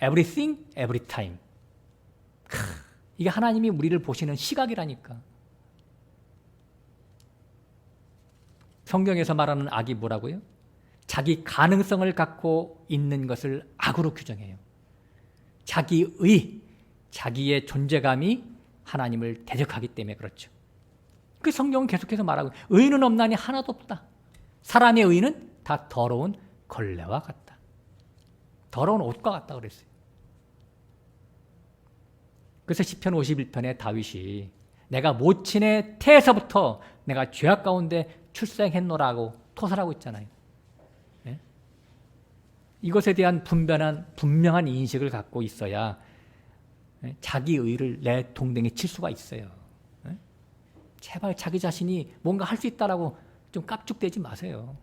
Everything, every time. 이게 하나님이 우리를 보시는 시각이라니까. 성경에서 말하는 악이 뭐라고요? 자기 가능성을 갖고 있는 것을 악으로 규정해요. 자기의 존재감이 하나님을 대적하기 때문에 그렇죠. 그 성경은 계속해서 말하고 의인은 없나니 하나도 없다. 사람의 의인은 다 더러운 걸레와 같다. 더러운 옷과 같다 그랬어요. 그래서 시편 51편에 다윗이 내가 모친의 태에서부터 내가 죄악 가운데 출생했노라고 토설하고 있잖아요. 네? 이것에 대한 분명한 인식을 갖고 있어야 자기 의를 내 동댕이에 칠 수가 있어요. 네? 제발 자기 자신이 뭔가 할 수 있다라고 좀 깝죽대지 마세요.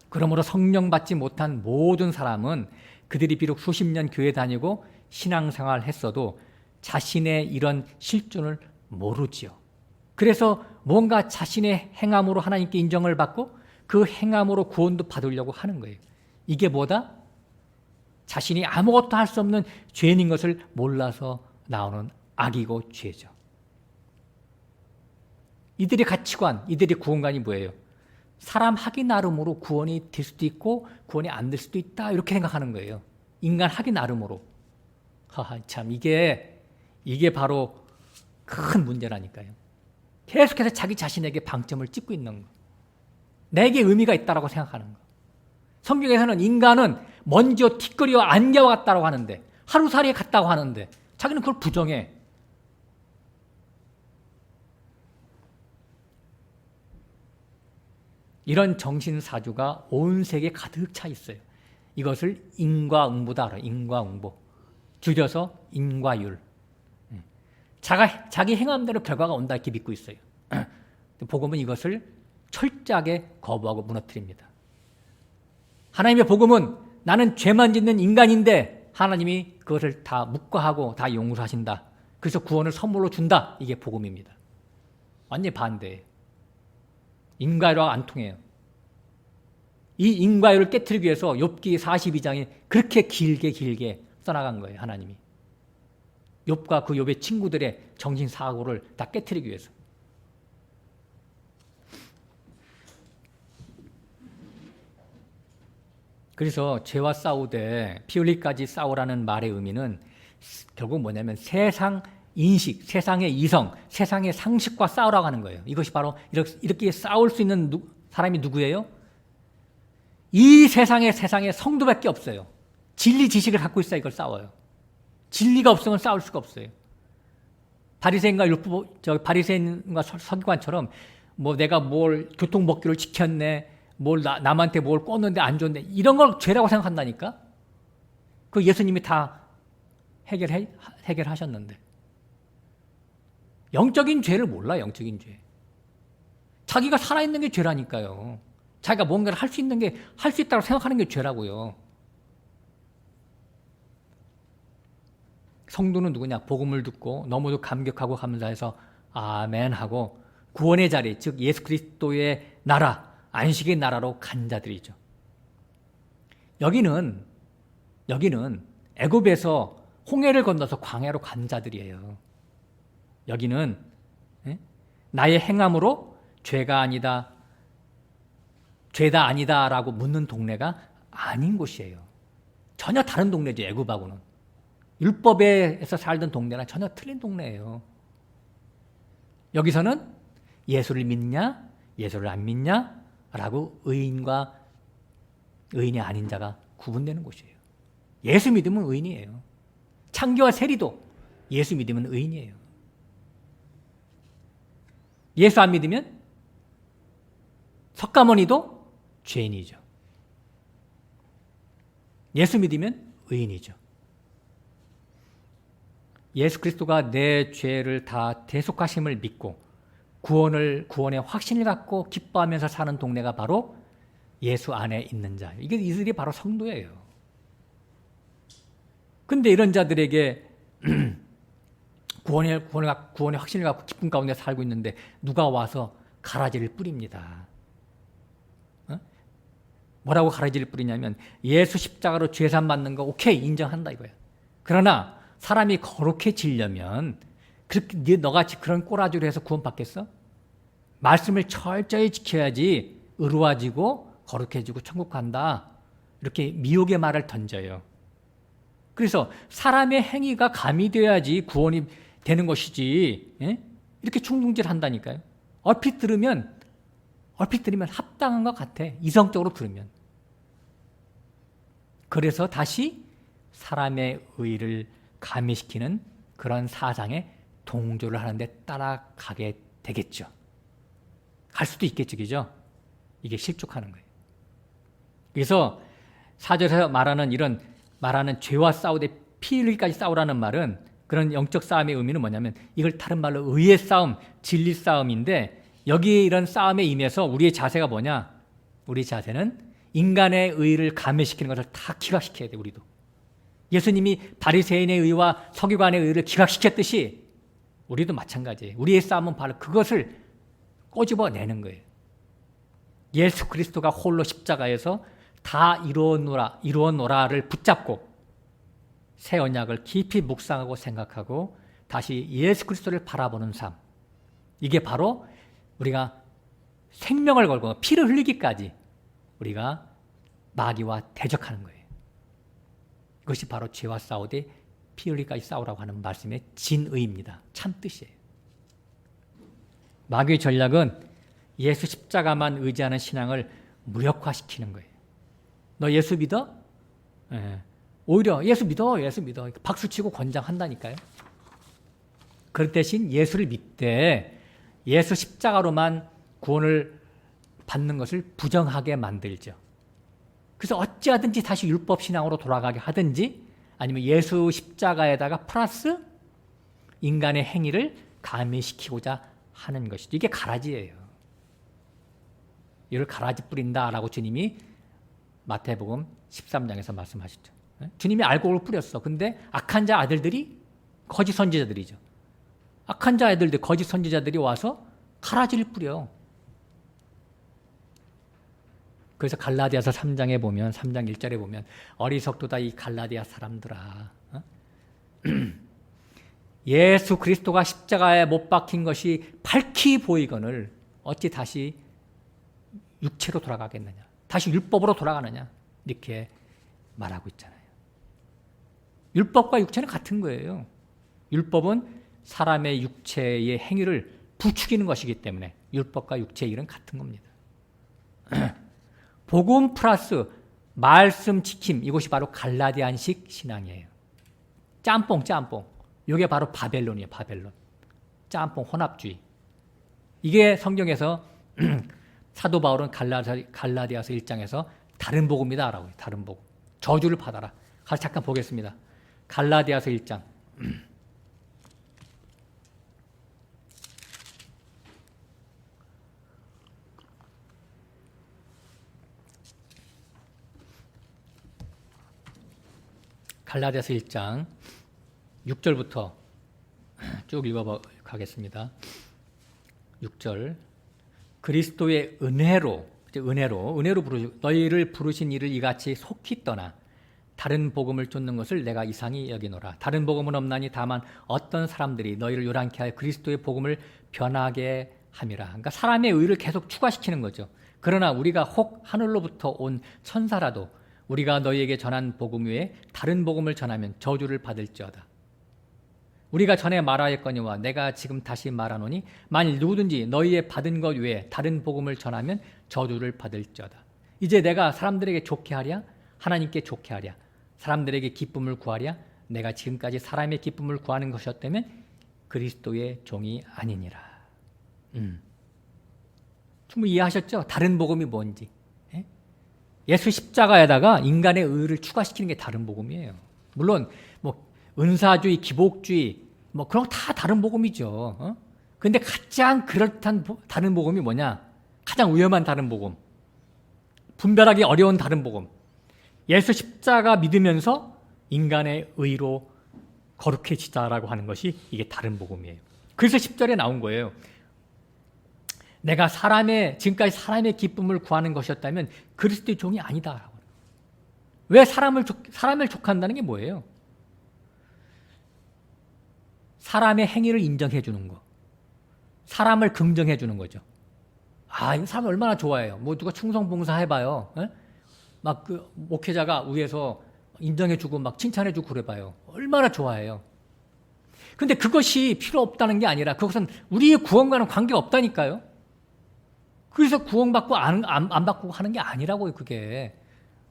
그러므로 성령 받지 못한 모든 사람은 그들이 비록 수십 년 교회 다니고 신앙생활 했어도 자신의 이런 실존을 모르지요. 그래서 뭔가 자신의 행함으로 하나님께 인정을 받고 그 행함으로 구원도 받으려고 하는 거예요. 이게 뭐다? 자신이 아무것도 할 수 없는 죄인인 것을 몰라서 나오는 악이고 죄죠. 이들의 가치관, 이들의 구원관이 뭐예요? 사람 하기 나름으로 구원이 될 수도 있고 구원이 안 될 수도 있다 이렇게 생각하는 거예요. 인간 하기 나름으로. 참 이게 바로 큰 문제라니까요. 계속해서 자기 자신에게 방점을 찍고 있는 거. 내게 의미가 있다고 생각하는 거. 성경에서는 인간은 먼지와 티끌이와 안개와 같다고 하는데 하루살이에 같다고 하는데 자기는 그걸 부정해. 이런 정신사주가 온 세계에 가득 차 있어요. 이것을 인과응보다 알아요. 인과응보. 줄여서 인과율. 자기 행함대로 결과가 온다 이렇게 믿고 있어요. 복음은 이것을 철저하게 거부하고 무너뜨립니다. 하나님의 복음은 나는 죄만 짓는 인간인데 하나님이 그것을 다 묵과하고 다 용서하신다. 그래서 구원을 선물로 준다. 이게 복음입니다. 완전히 반대예요. 인과율과 안 통해요. 이 인과율을 깨트리기 위해서 욥기 42장에 그렇게 길게 써나간 거예요. 하나님이. 욥과 그 욥의 친구들의 정신사고를 다 깨트리기 위해서. 그래서 죄와 싸우되 피 흘리기까지 싸우라는 말의 의미는 결국 뭐냐면 세상 인식, 세상의 이성, 세상의 상식과 싸우라고 하는 거예요. 이것이 바로 이렇게 싸울 수 있는 사람이 누구예요? 이 세상에 성도밖에 없어요. 진리 지식을 갖고 있어야 이걸 싸워요. 진리가 없으면 싸울 수가 없어요. 바리새인과 서기관처럼 뭐 내가 뭘 교통법규를 지켰네, 뭘 남한테 뭘 꿨는데 안 줬네, 이런 걸 죄라고 생각한다니까. 그 예수님이 다 해결하셨는데. 영적인 죄를 몰라. 영적인 죄. 자기가 살아있는 게 죄라니까요. 자기가 뭔가를 할 수 있는 게, 할 수 있다고 생각하는 게 죄라고요. 성도는 누구냐? 복음을 듣고 너무도 감격하고 감사해서 아멘 하고 구원의 자리, 즉 예수 그리스도의 나라, 안식의 나라로 간 자들이죠. 여기는 애굽에서 홍해를 건너서 광야로 간 자들이에요. 여기는 나의 행함으로 죄다 아니다라고 묻는 동네가 아닌 곳이에요. 전혀 다른 동네죠. 애굽하고는. 율법에서 살던 동네랑 전혀 틀린 동네예요. 여기서는 예수를 믿냐, 예수를 안 믿냐 라고 의인과 의인이 아닌 자가 구분되는 곳이에요. 예수 믿으면 의인이에요. 창기와 세리도 예수 믿으면 의인이에요. 예수 안 믿으면 석가모니도 죄인이죠. 예수 믿으면 의인이죠. 예수 그리스도가 내 죄를 다 대속하심을 믿고 구원의 확신을 갖고 기뻐하면서 사는 동네가 바로 예수 안에 있는 자. 이들이 바로 성도예요. 근데 이런 자들에게 구원의 확신을 갖고 기쁨 가운데 살고 있는데 누가 와서 가라지를 뿌립니다. 뭐라고 가라지를 뿌리냐면 예수 십자가로 죄산 받는 거 오케이 인정한다 이거야. 그러나 사람이 거룩해지려면 그렇게 너가 그런 꼬라지로 해서 구원받겠어? 말씀을 철저히 지켜야지 의로워지고 거룩해지고 천국 간다. 이렇게 미혹의 말을 던져요. 그래서 사람의 행위가 가미되어야지 구원이 되는 것이지, 예? 이렇게 충동질한다니까요. 얼핏 들으면 합당한 것 같아. 이성적으로 들으면. 그래서 다시 사람의 의를 가미시키는 그런 사상에 동조를 하는데 따라가게 되겠죠. 갈 수도 있겠죠. 그죠? 이게 실족하는 거예요. 그래서 4절에서 말하는 죄와 싸우되 피 흘리기까지 싸우라는 말은 그런 영적 싸움의 의미는 뭐냐면 이걸 다른 말로 의의 싸움, 진리 싸움인데 여기 이런 싸움에 임해서 우리의 자세가 뭐냐? 우리 자세는 인간의 의를 가미시키는 것을 다 기각시켜야 돼. 우리도. 예수님이 바리새인의 의와 서기관의 의를 기각시켰듯이 우리도 마찬가지예요. 우리의 싸움은 바로 그것을 꼬집어내는 거예요. 예수 그리스도가 홀로 십자가에서 다 이루어노라를 붙잡고 새 언약을 깊이 묵상하고 생각하고 다시 예수 그리스도를 바라보는 삶. 이게 바로 우리가 생명을 걸고 피를 흘리기까지 우리가 마귀와 대적하는 거예요. 이것이 바로 죄와 싸우되 피 흘리기까지 싸우라고 하는 말씀의 진의입니다. 참 뜻이에요. 마귀의 전략은 예수 십자가만 의지하는 신앙을 무력화시키는 거예요. 너 예수 믿어? 예. 오히려 예수 믿어. 박수치고 권장한다니까요. 그럴 대신 예수를 믿되 예수 십자가로만 구원을 받는 것을 부정하게 만들죠. 그래서 어찌하든지 다시 율법 신앙으로 돌아가게 하든지 아니면 예수 십자가에다가 플러스 인간의 행위를 가미시키고자 하는 것이죠. 이게 가라지예요. 이걸 가라지 뿌린다라고 주님이 마태복음 13장에서 말씀하시죠. 주님이 알곡을 뿌렸어. 근데 악한 자 아들들이 거짓 선지자들이죠. 악한 자 아들들, 거짓 선지자들이 와서 가라지를 뿌려. 그래서 갈라디아서 3장에 보면 3장 1절에 보면 어리석도다 이 갈라디아 사람들아. 예수 그리스도가 십자가에 못 박힌 것이 밝히 보이거늘 어찌 다시 육체로 돌아가겠느냐. 다시 율법으로 돌아가느냐. 이렇게 말하고 있잖아요. 율법과 육체는 같은 거예요. 율법은 사람의 육체의 행위를 부추기는 것이기 때문에 율법과 육체의 일은 같은 겁니다. 복음 플러스 말씀 지킴, 이것이 바로 갈라디안식 신앙이에요. 짬뽕. 이게 바로 바벨론이에요. 바벨론. 짬뽕 혼합주의. 이게 성경에서 사도 바울은 갈라디아서 1장에서 다른 복음이다 라고 해요. 다른 복음. 저주를 받아라. 가서 잠깐 보겠습니다. 갈라디아서 1장. 갈라디아서 1장 6절부터 쭉 읽어가겠습니다. 6절. 그리스도의 은혜로 너희를 부르신 이를 이같이 속히 떠나 다른 복음을 쫓는 것을 내가 이상히 여기노라. 다른 복음은 없나니 다만 어떤 사람들이 너희를 요란케 하여 그리스도의 복음을 변하게 함이라. 그러니까 사람의 의를 계속 추가시키는 거죠. 그러나 우리가 혹 하늘로부터 온 천사라도 우리가 너희에게 전한 복음 외에 다른 복음을 전하면 저주를 받을지어다. 우리가 전에 말하였거니와 내가 지금 다시 말하노니 만일 누구든지 너희의 받은 것 외에 다른 복음을 전하면 저주를 받을지어다. 이제 내가 사람들에게 좋게 하랴? 하나님께 좋게 하랴? 사람들에게 기쁨을 구하랴? 내가 지금까지 사람의 기쁨을 구하는 것이었다면 그리스도의 종이 아니니라. 충분히 이해하셨죠? 다른 복음이 뭔지. 예수 십자가에다가 인간의 의를 추가시키는 게 다른 복음이에요. 물론 뭐 은사주의, 기복주의 뭐 그런 거 다 다른 복음이죠. 근데 가장 그렇단 다른 복음이 뭐냐? 가장 위험한 다른 복음. 분별하기 어려운 다른 복음. 예수 십자가 믿으면서 인간의 의로 거룩해지자라고 하는 것이 이게 다른 복음이에요. 그래서 10절에 나온 거예요. 내가 지금까지 사람의 기쁨을 구하는 것이었다면 그리스도의 종이 아니다. 왜 사람을 족한다는 게 뭐예요? 사람의 행위를 인정해 주는 거. 사람을 긍정해 주는 거죠. 이 사람 얼마나 좋아해요. 뭐 누가 충성봉사 해봐요. 막 그 목회자가 위에서 인정해 주고 막 칭찬해 주고 그래봐요. 얼마나 좋아해요. 근데 그것이 필요 없다는 게 아니라 그것은 우리의 구원과는 관계가 없다니까요. 그래서 구원받고 안 받고 하는 게 아니라고요. 그게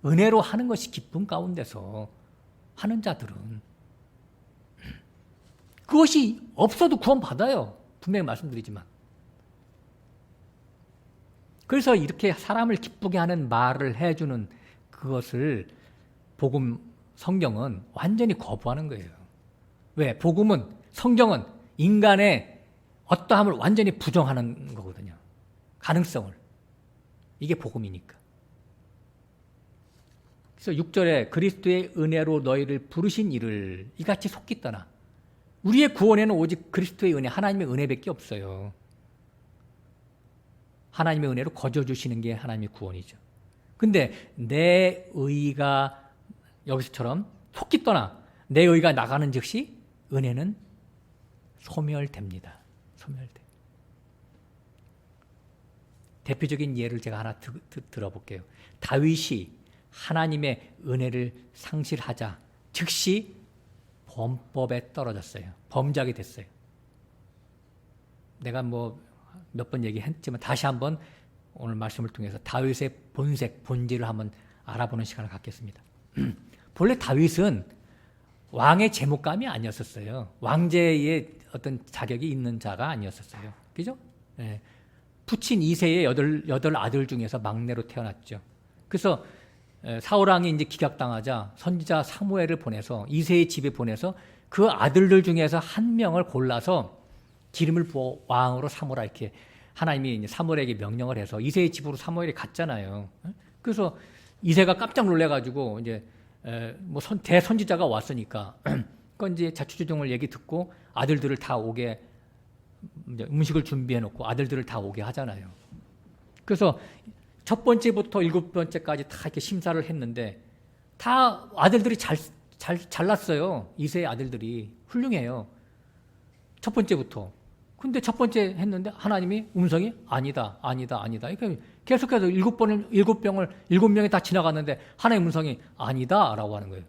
은혜로 하는 것이 기쁨 가운데서 하는 자들은 그것이 없어도 구원받아요. 분명히 말씀드리지만. 그래서 이렇게 사람을 기쁘게 하는 말을 해주는 그것을 성경은 완전히 거부하는 거예요. 왜? 성경은 인간의 어떠함을 완전히 부정하는 거거든요. 가능성을. 이게 복음이니까. 그래서 6절에 그리스도의 은혜로 너희를 부르신 이를 이같이 속히 떠나. 우리의 구원에는 오직 그리스도의 은혜, 하나님의 은혜밖에 없어요. 하나님의 은혜로 거저주시는 게 하나님의 구원이죠. 근데 내 의가 여기서처럼 속히 떠나 내 의가 나가는 즉시 은혜는 소멸됩니다. 소멸돼. 대표적인 예를 제가 하나 들어볼게요. 다윗이 하나님의 은혜를 상실하자 즉시 범법에 떨어졌어요. 범죄하게 됐어요. 내가 몇 번 얘기했지만 다시 한번 오늘 말씀을 통해서 다윗의 본질을 한번 알아보는 시간을 갖겠습니다. 본래 다윗은 왕의 제목감이 아니었었어요. 왕제의 어떤 자격이 있는 자가 아니었었어요. 그죠? 네. 부친 이새의 여덟 아들 중에서 막내로 태어났죠. 그래서 사울왕이 이제 기각당하자 선지자 사무엘을 보내서 이새의 집에 보내서 그 아들들 중에서 한 명을 골라서 기름을 부어 왕으로 삼으라 이렇게 하나님이 이제 사무엘에게 명령을 해서 이새의 집으로 사무엘이 갔잖아요. 그래서 이새가 깜짝 놀래가지고 이제 대선지자가 왔으니까 그건 이제 자초지종을 얘기 듣고 아들들을 다 오게 이제 음식을 준비해 놓고 아들들을 다 오게 하잖아요. 그래서 첫 번째부터 7번째까지 다 이렇게 심사를 했는데 다 아들들이 잘났어요. 이새의 아들들이 훌륭해요. 첫 번째부터. 근데 첫 번째 했는데 하나님이 음성이 아니다. 그러니까 계속해서 7명이 다 지나갔는데 하나님의 음성이 아니다라고 하는 거예요.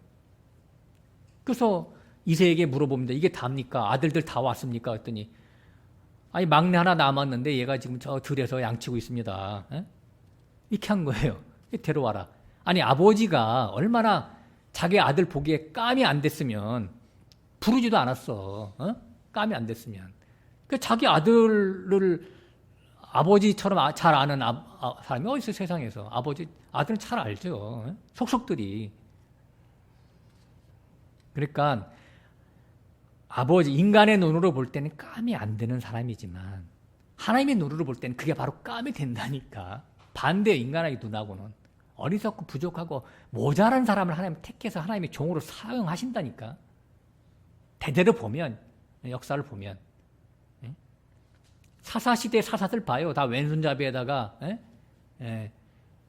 그래서 이새에게 물어봅니다. 이게 답니까? 아들들 다 왔습니까? 했더니 막내 하나 남았는데 얘가 지금 저 들에서 양치고 있습니다. 이렇게 한 거예요. 데려와라. 아버지가 얼마나 자기 아들 보기에 깜이 안 됐으면 부르지도 않았어. 깜이 안 됐으면. 그 자기 아들을 아버지처럼 잘 아는 사람이 어디 있어요, 세상에서. 아들은 잘 알죠. 속속들이. 그러니까 인간의 눈으로 볼 때는 깜이 안 되는 사람이지만 하나님의 눈으로 볼 때는 그게 바로 깜이 된다니까. 반대 인간의 눈하고는 어리석고 부족하고 모자란 사람을 하나님 택해서 하나님의 종으로 사용하신다니까. 대대로 보면, 역사를 보면 사사시대 사사들 봐요. 다 왼손잡이에다가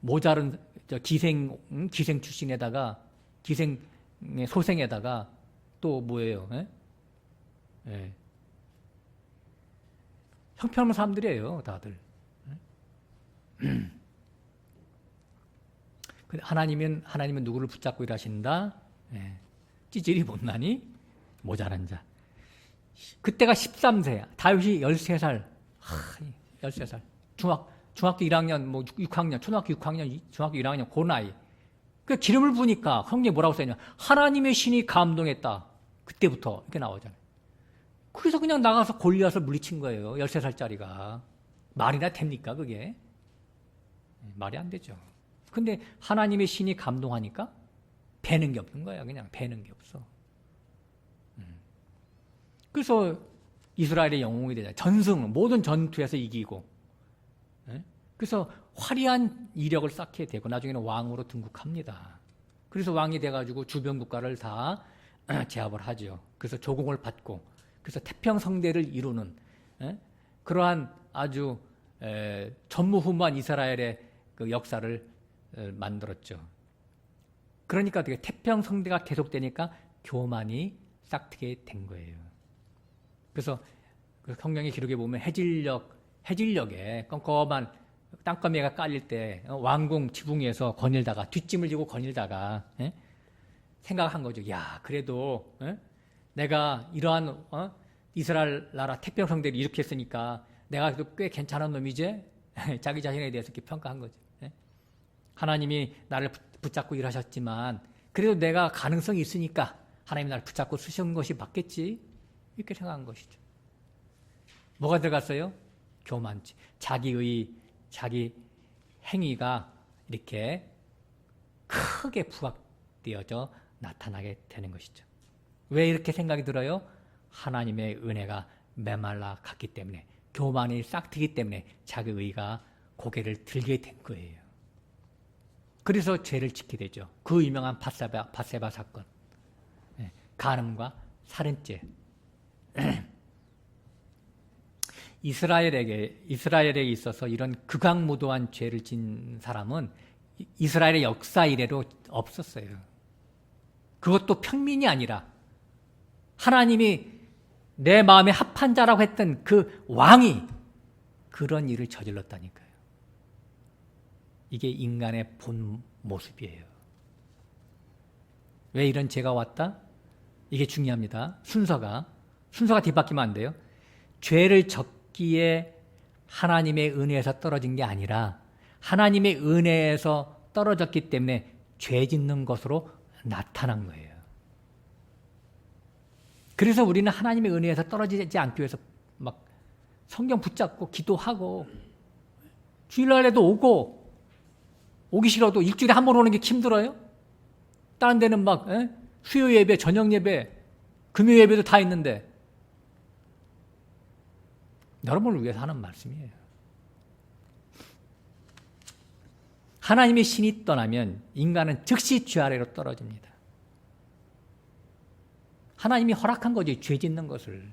모자른 기생 출신에다가 소생에다가 또 뭐예요? 형편없는 사람들이에요, 다들. 하나님은 누구를 붙잡고 일하신다? 찌질이 못나니 모자란 자. 그때가 13세야. 다윗이 13살. 13살. 중학교 1학년, 6학년, 초등학교 6학년, 중학교 1학년, 그 나이. 그 기름을 부니까 성경에 뭐라고 써있냐. 하나님의 신이 감동했다. 그때부터 이렇게 나오잖아요. 그래서 그냥 나가서 골리앗을 물리친 거예요. 13살짜리가. 말이나 됩니까, 그게? 말이 안 되죠. 근데 하나님의 신이 감동하니까 배는 게 없는 거야. 그냥 배는 게 없어. 그래서 이스라엘의 영웅이 되잖아요. 전승, 모든 전투에서 이기고. 그래서 화려한 이력을 쌓게 되고 나중에는 왕으로 등극합니다. 그래서 왕이 돼가지고 주변 국가를 다 제압을 하죠. 그래서 조공을 받고 그래서 태평성대를 이루는 그러한 아주 전무후무한 이스라엘의 그 역사를 만들었죠. 그러니까 되게 태평성대가 계속되니까 교만이 싹트게 된 거예요. 그래서 그 성경의 기록에 보면 해질녘에 껌껌한 땅거미가 깔릴 때 왕궁 지붕 위에서 거닐다가 뒷짐을 지고 거닐다가 생각한 거죠. 야, 그래도 내가 이러한 이스라엘 나라 태평성대를 일으켰으니까 내가 그래도 꽤 괜찮은 놈이지? 자기 자신에 대해서 이렇게 평가한 거죠. 하나님이 나를 붙잡고 일하셨지만 그래도 내가 가능성이 있으니까 하나님이 나를 붙잡고 쓰신 것이 맞겠지? 이렇게 생각한 것이죠. 뭐가 들어갔어요? 교만지. 자기 행위가 이렇게 크게 부각되어져 나타나게 되는 것이죠. 왜 이렇게 생각이 들어요? 하나님의 은혜가 메말라 갔기 때문에, 교만이 싹트기 때문에 자기 의가 고개를 들게 된 거예요. 그래서 죄를 짓게 되죠. 그 유명한 밧세바 사건, 간음과 살인죄. 이스라엘에 있어서 이런 극악무도한 죄를 진 사람은 이스라엘의 역사 이래로 없었어요. 그것도 평민이 아니라 하나님이 내 마음에 합한 자라고 했던 그 왕이 그런 일을 저질렀다니까요. 이게 인간의 본 모습이에요. 왜 이런 죄가 왔다? 이게 중요합니다. 순서가 뒤바뀌면 안 돼요. 죄를 졌기에 하나님의 은혜에서 떨어진 게 아니라 하나님의 은혜에서 떨어졌기 때문에 죄 짓는 것으로 나타난 거예요. 그래서 우리는 하나님의 은혜에서 떨어지지 않기 위해서 막 성경 붙잡고 기도하고 주일날에도 오기 싫어도 일주일에 한 번 오는 게 힘들어요? 다른 데는 막 수요 예배, 저녁 예배, 금요 예배도 다 있는데 여러분을 위해서 하는 말씀이에요. 하나님의 신이 떠나면 인간은 즉시 죄 아래로 떨어집니다. 하나님이 허락한 거지, 죄 짓는 것을.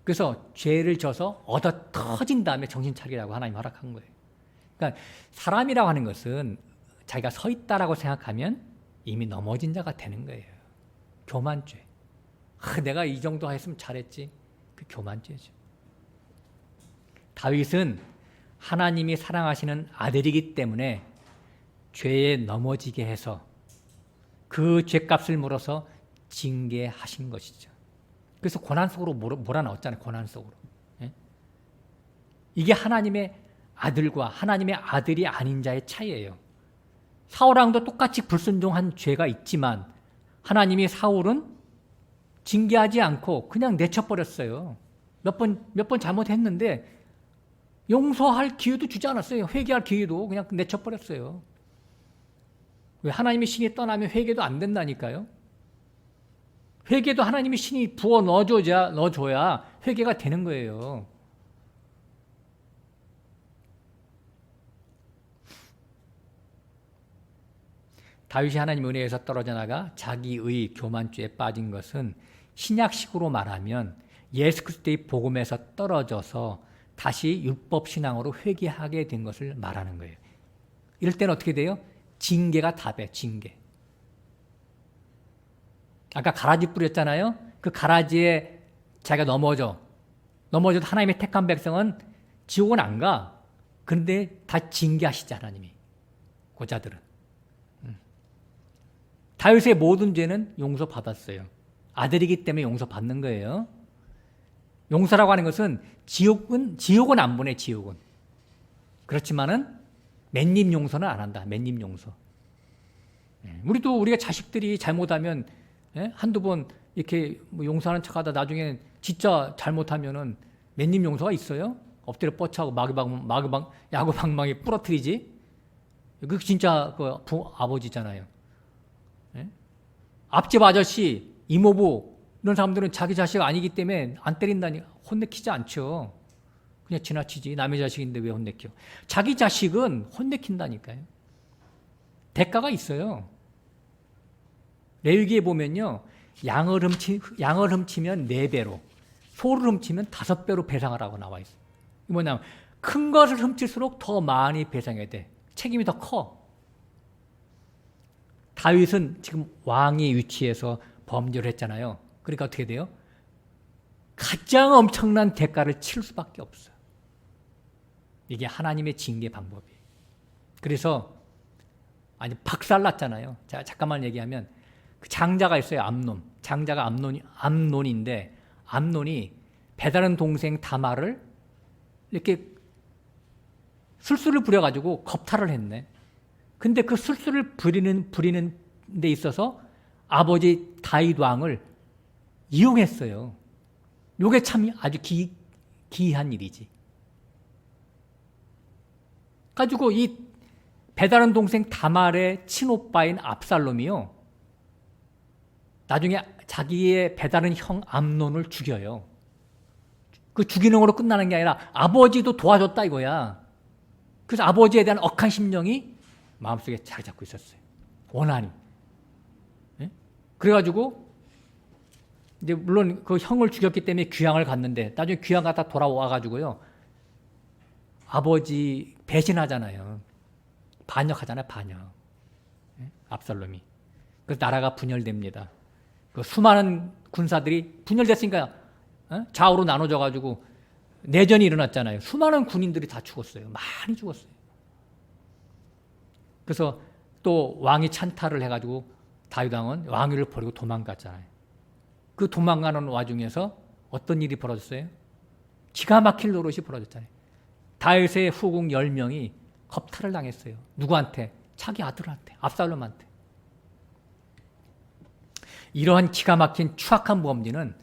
그래서 죄를 져서 얻어 터진 다음에 정신 차리라고 하나님이 허락한 거예요. 그러니까 사람이라고 하는 것은 자기가 서 있다라고 생각하면 이미 넘어진 자가 되는 거예요. 교만죄. 내가 이 정도 했으면 잘했지. 그 교만죄죠. 다윗은 하나님이 사랑하시는 아들이기 때문에 죄에 넘어지게 해서 그 죄값을 물어서 징계하신 것이죠. 그래서 고난 속으로 몰아넣었잖아요. 고난 속으로. 이게 하나님의 아들과 하나님의 아들이 아닌 자의 차이예요. 사울왕도 똑같이 불순종한 죄가 있지만 하나님이 사울은 징계하지 않고 그냥 내쳐버렸어요. 몇 번 잘못했는데 용서할 기회도 주지 않았어요. 회개할 기회도 그냥 내쳐버렸어요. 왜? 하나님의 신이 떠나면 회개도 안 된다니까요. 회개도 하나님의 신이 부어 넣어줘야 회개가 되는 거예요. 다윗이 하나님 은혜에서 떨어져 나가 자기의 교만죄에 빠진 것은 신약식으로 말하면 예수 그리스도의 복음에서 떨어져서 다시 율법 신앙으로 회개하게 된 것을 말하는 거예요. 이럴 때는 어떻게 돼요? 징계가 답이에요. 징계. 아까 가라지 뿌렸잖아요. 그 가라지에 자기가 넘어져도 하나님의 택한 백성은 지옥은 안 가. 그런데 다 징계하시지 하나님이. 고자들은. 다윗의 모든 죄는 용서받았어요. 아들이기 때문에 용서받는 거예요. 용서라고 하는 것은 지옥은 안 보내, 지옥은. 그렇지만은 맨입 용서는 안 한다. 맨입 용서. 우리가 자식들이 잘못하면 한두 번 이렇게 용서하는 척하다 나중에 진짜 잘못하면은 맨입 용서가 있어요? 엎드려 뻗쳐하고 야구방망이 부러뜨리지? 그 진짜 그 아버지잖아요. 앞집 아저씨, 이모부 이런 사람들은 자기 자식 아니기 때문에 안 때린다니 혼내키지 않죠. 그냥 지나치지. 남의 자식인데 왜 혼내켜? 자기 자식은 혼내킨다니까요. 대가가 있어요. 레위기에 보면요. 양을 훔치면 4배로, 소를 훔치면 5배로 배상하라고 나와 있어요. 이게 뭐냐면 큰 것을 훔칠수록 더 많이 배상해야 돼. 책임이 더 커. 다윗은 지금 왕의 위치에서 범죄를 했잖아요. 그러니까 어떻게 돼요? 가장 엄청난 대가를 치를 수밖에 없어요. 이게 하나님의 징계 방법이에요. 그래서 아니 박살났잖아요. 자, 잠깐만 얘기하면 그 장자가 있어요. 암논. 장자가 암논인데 암논이 배다른 동생 다말을 이렇게 술수를 부려가지고 겁탈을 했네. 근데 그 술수를 부리는 데 있어서 아버지 다윗 왕을 이용했어요. 요게 참 아주 기이한 일이지. 가지고 이 배다른 동생 다말의 친오빠인 압살롬이요. 나중에 자기의 배다른 형 암논을 죽여요. 그 죽이는 걸로 끝나는 게 아니라 아버지도 도와줬다 이거야. 그래서 아버지에 대한 억한 심령이 마음속에 자리 잡고 있었어요. 원한이. 그래가지고 이제 물론 그 형을 죽였기 때문에 귀향을 갔는데 나중에 귀향 갔다 돌아와가지고요. 아버지 배신하잖아요. 반역하잖아요. 반역. 압살롬이. 그래서 나라가 분열됩니다. 그 수많은 군사들이 분열됐으니까 좌우로 나눠져가지고 내전이 일어났잖아요. 수많은 군인들이 다 죽었어요. 많이 죽었어요. 그래서 또 왕이 찬탈을 해가지고 다윗 왕은 왕위를 버리고 도망갔잖아요. 그 도망가는 와중에서 어떤 일이 벌어졌어요? 기가 막힐 노릇이 벌어졌잖아요. 다윗의 후궁 10명이 겁탈을 당했어요. 누구한테? 자기 아들한테, 압살롬한테. 이러한 기가 막힌 추악한 범죄는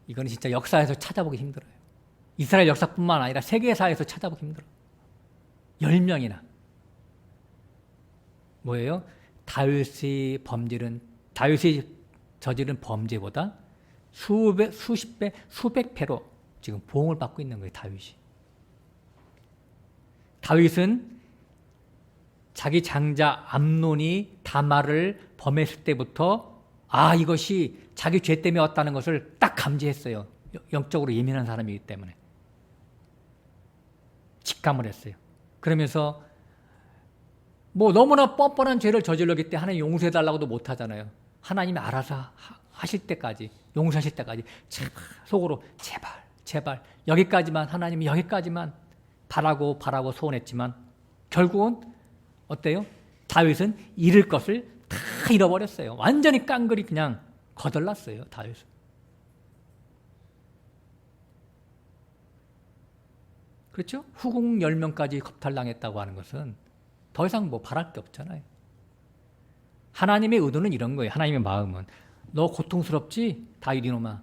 이거는 진짜 역사에서 찾아보기 힘들어요. 이스라엘 역사뿐만 아니라 세계사에서 찾아보기 힘들어요. 10명이나. 뭐예요? 다윗이 저지른 범죄보다 수십 배, 수백 배로 지금 보응을 받고 있는 거예요. 다윗은 자기 장자 암논이 다말을 범했을 때부터 이것이 자기 죄 때문에 왔다는 것을 딱 감지했어요. 영적으로 예민한 사람이기 때문에. 직감을 했어요. 그러면서 뭐 너무나 뻔뻔한 죄를 저질렀기 때문에 하나님 용서해달라고도 못하잖아요. 하나님이 알아서 하실 때까지, 용서하실 때까지 제발 속으로 제발 여기까지만, 하나님이 여기까지만 바라고 소원했지만 결국은 어때요? 다윗은 잃을 것을 다 잃어버렸어요. 완전히 깡그리 그냥 거덜났어요. 다윗은. 그렇죠? 후궁 10명까지 겁탈당했다고 하는 것은 더 이상 뭐 바랄 게 없잖아요. 하나님의 의도는 이런 거예요. 하나님의 마음은 너 고통스럽지? 다윗 이놈아.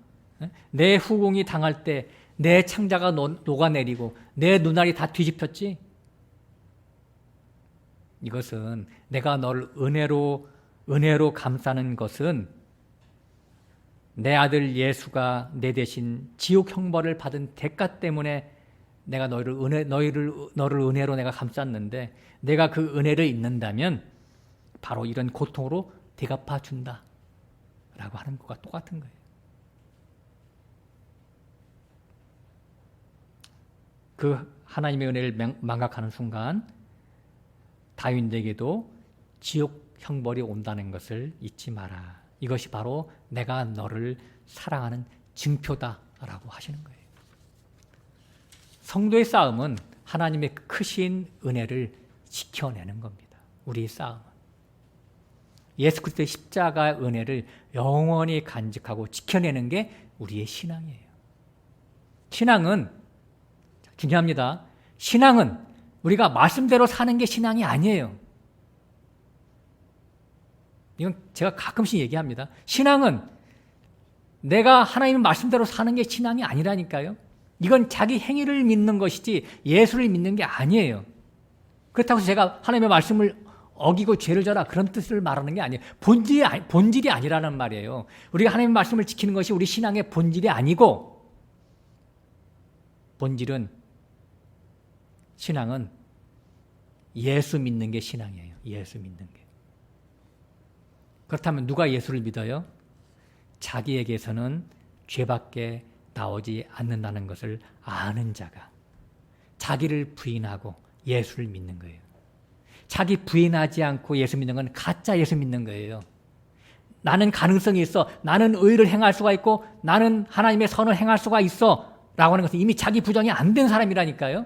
내 후궁이 당할 때 내 창자가 녹아내리고 내 눈알이 다 뒤집혔지? 이것은 내가 너를 은혜로 감싸는 것은 내 아들 예수가 내 대신 지옥 형벌을 받은 대가 때문에 내가 너를 은혜로 내가 감쌌는데, 내가 그 은혜를 잊는다면 바로 이런 고통으로 대갚아 준다 라고 하는 것과 똑같은 거예요. 그 하나님의 은혜를 망각하는 순간 다윗에게도 지옥 형벌이 온다는 것을 잊지 마라. 이것이 바로 내가 너를 사랑하는 증표다라고 하시는 거예요. 성도의 싸움은 하나님의 크신 은혜를 지켜내는 겁니다. 우리의 싸움은. 예수 그리스도의 십자가 은혜를 영원히 간직하고 지켜내는 게 우리의 신앙이에요. 신앙은 중요합니다. 신앙은 우리가 말씀대로 사는 게 신앙이 아니에요. 이건 제가 가끔씩 얘기합니다. 신앙은 내가 하나님의 말씀대로 사는 게 신앙이 아니라니까요. 이건 자기 행위를 믿는 것이지 예수를 믿는 게 아니에요. 그렇다고 해서 제가 하나님의 말씀을 어기고 죄를 져라 그런 뜻을 말하는 게 아니에요. 본질이 아니라는 말이에요. 우리가 하나님의 말씀을 지키는 것이 우리 신앙의 본질이 아니고, 본질은 신앙은 예수 믿는 게 신앙이에요. 예수 믿는 게. 그렇다면 누가 예수를 믿어요? 자기에게서는 죄밖에 나오지 않는다는 것을 아는 자가 자기를 부인하고 예수를 믿는 거예요. 자기 부인하지 않고 예수 믿는 건 가짜 예수 믿는 거예요. 나는 가능성이 있어. 나는 의를 행할 수가 있고 나는 하나님의 선을 행할 수가 있어 라고 하는 것은 이미 자기 부정이 안 된 사람이라니까요.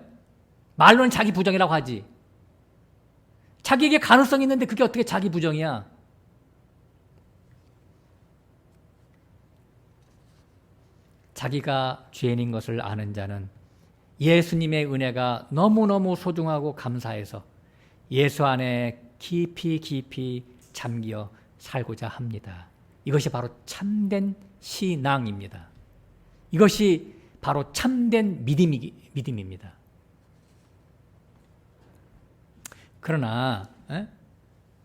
말로는 자기 부정이라고 하지. 자기에게 가능성이 있는데 그게 어떻게 자기 부정이야? 자기가 죄인인 것을 아는 자는 예수님의 은혜가 너무너무 소중하고 감사해서 예수 안에 깊이 잠겨 살고자 합니다. 이것이 바로 참된 신앙입니다. 이것이 바로 참된 믿음입니다. 그러나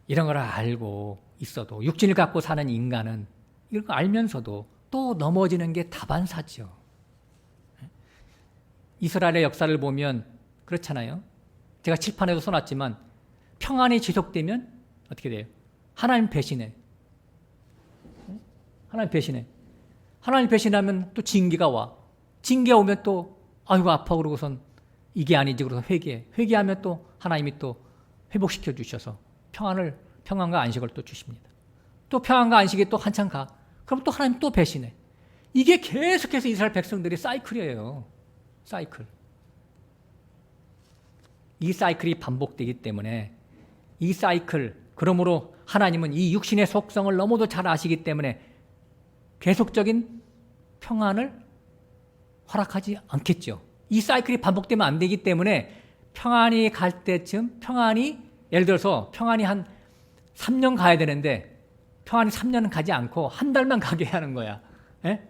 이런 걸 알고 있어도 육신을 갖고 사는 인간은 이걸 알면서도 또 넘어지는 게 다반사죠. 이스라엘의 역사를 보면 그렇잖아요. 제가 칠판에도 써놨지만 평안이 지속되면 어떻게 돼요? 하나님 배신해. 하나님 배신해. 하나님 배신하면 또 징계가 와. 징계가 오면 또 아이고 아파 그러고선 이게 아니지 그러고 회개해. 회개하면 또 하나님이 또 회복시켜 주셔서 평안과 안식을 또 주십니다. 또 평안과 안식이 또 한참 가. 그럼 또 하나님 또 배신해. 이게 계속해서 이스라엘 백성들이 사이클이에요. 사이클. 이 사이클이 반복되기 때문에 이 사이클, 그러므로 하나님은 이 육신의 속성을 너무도 잘 아시기 때문에 계속적인 평안을 허락하지 않겠죠. 이 사이클이 반복되면 안 되기 때문에 평안이 갈 때쯤 예를 들어서 평안이 한 3년 가야 되는데 평안이 3년은 가지 않고 한 달만 가게 하는 거야. 에?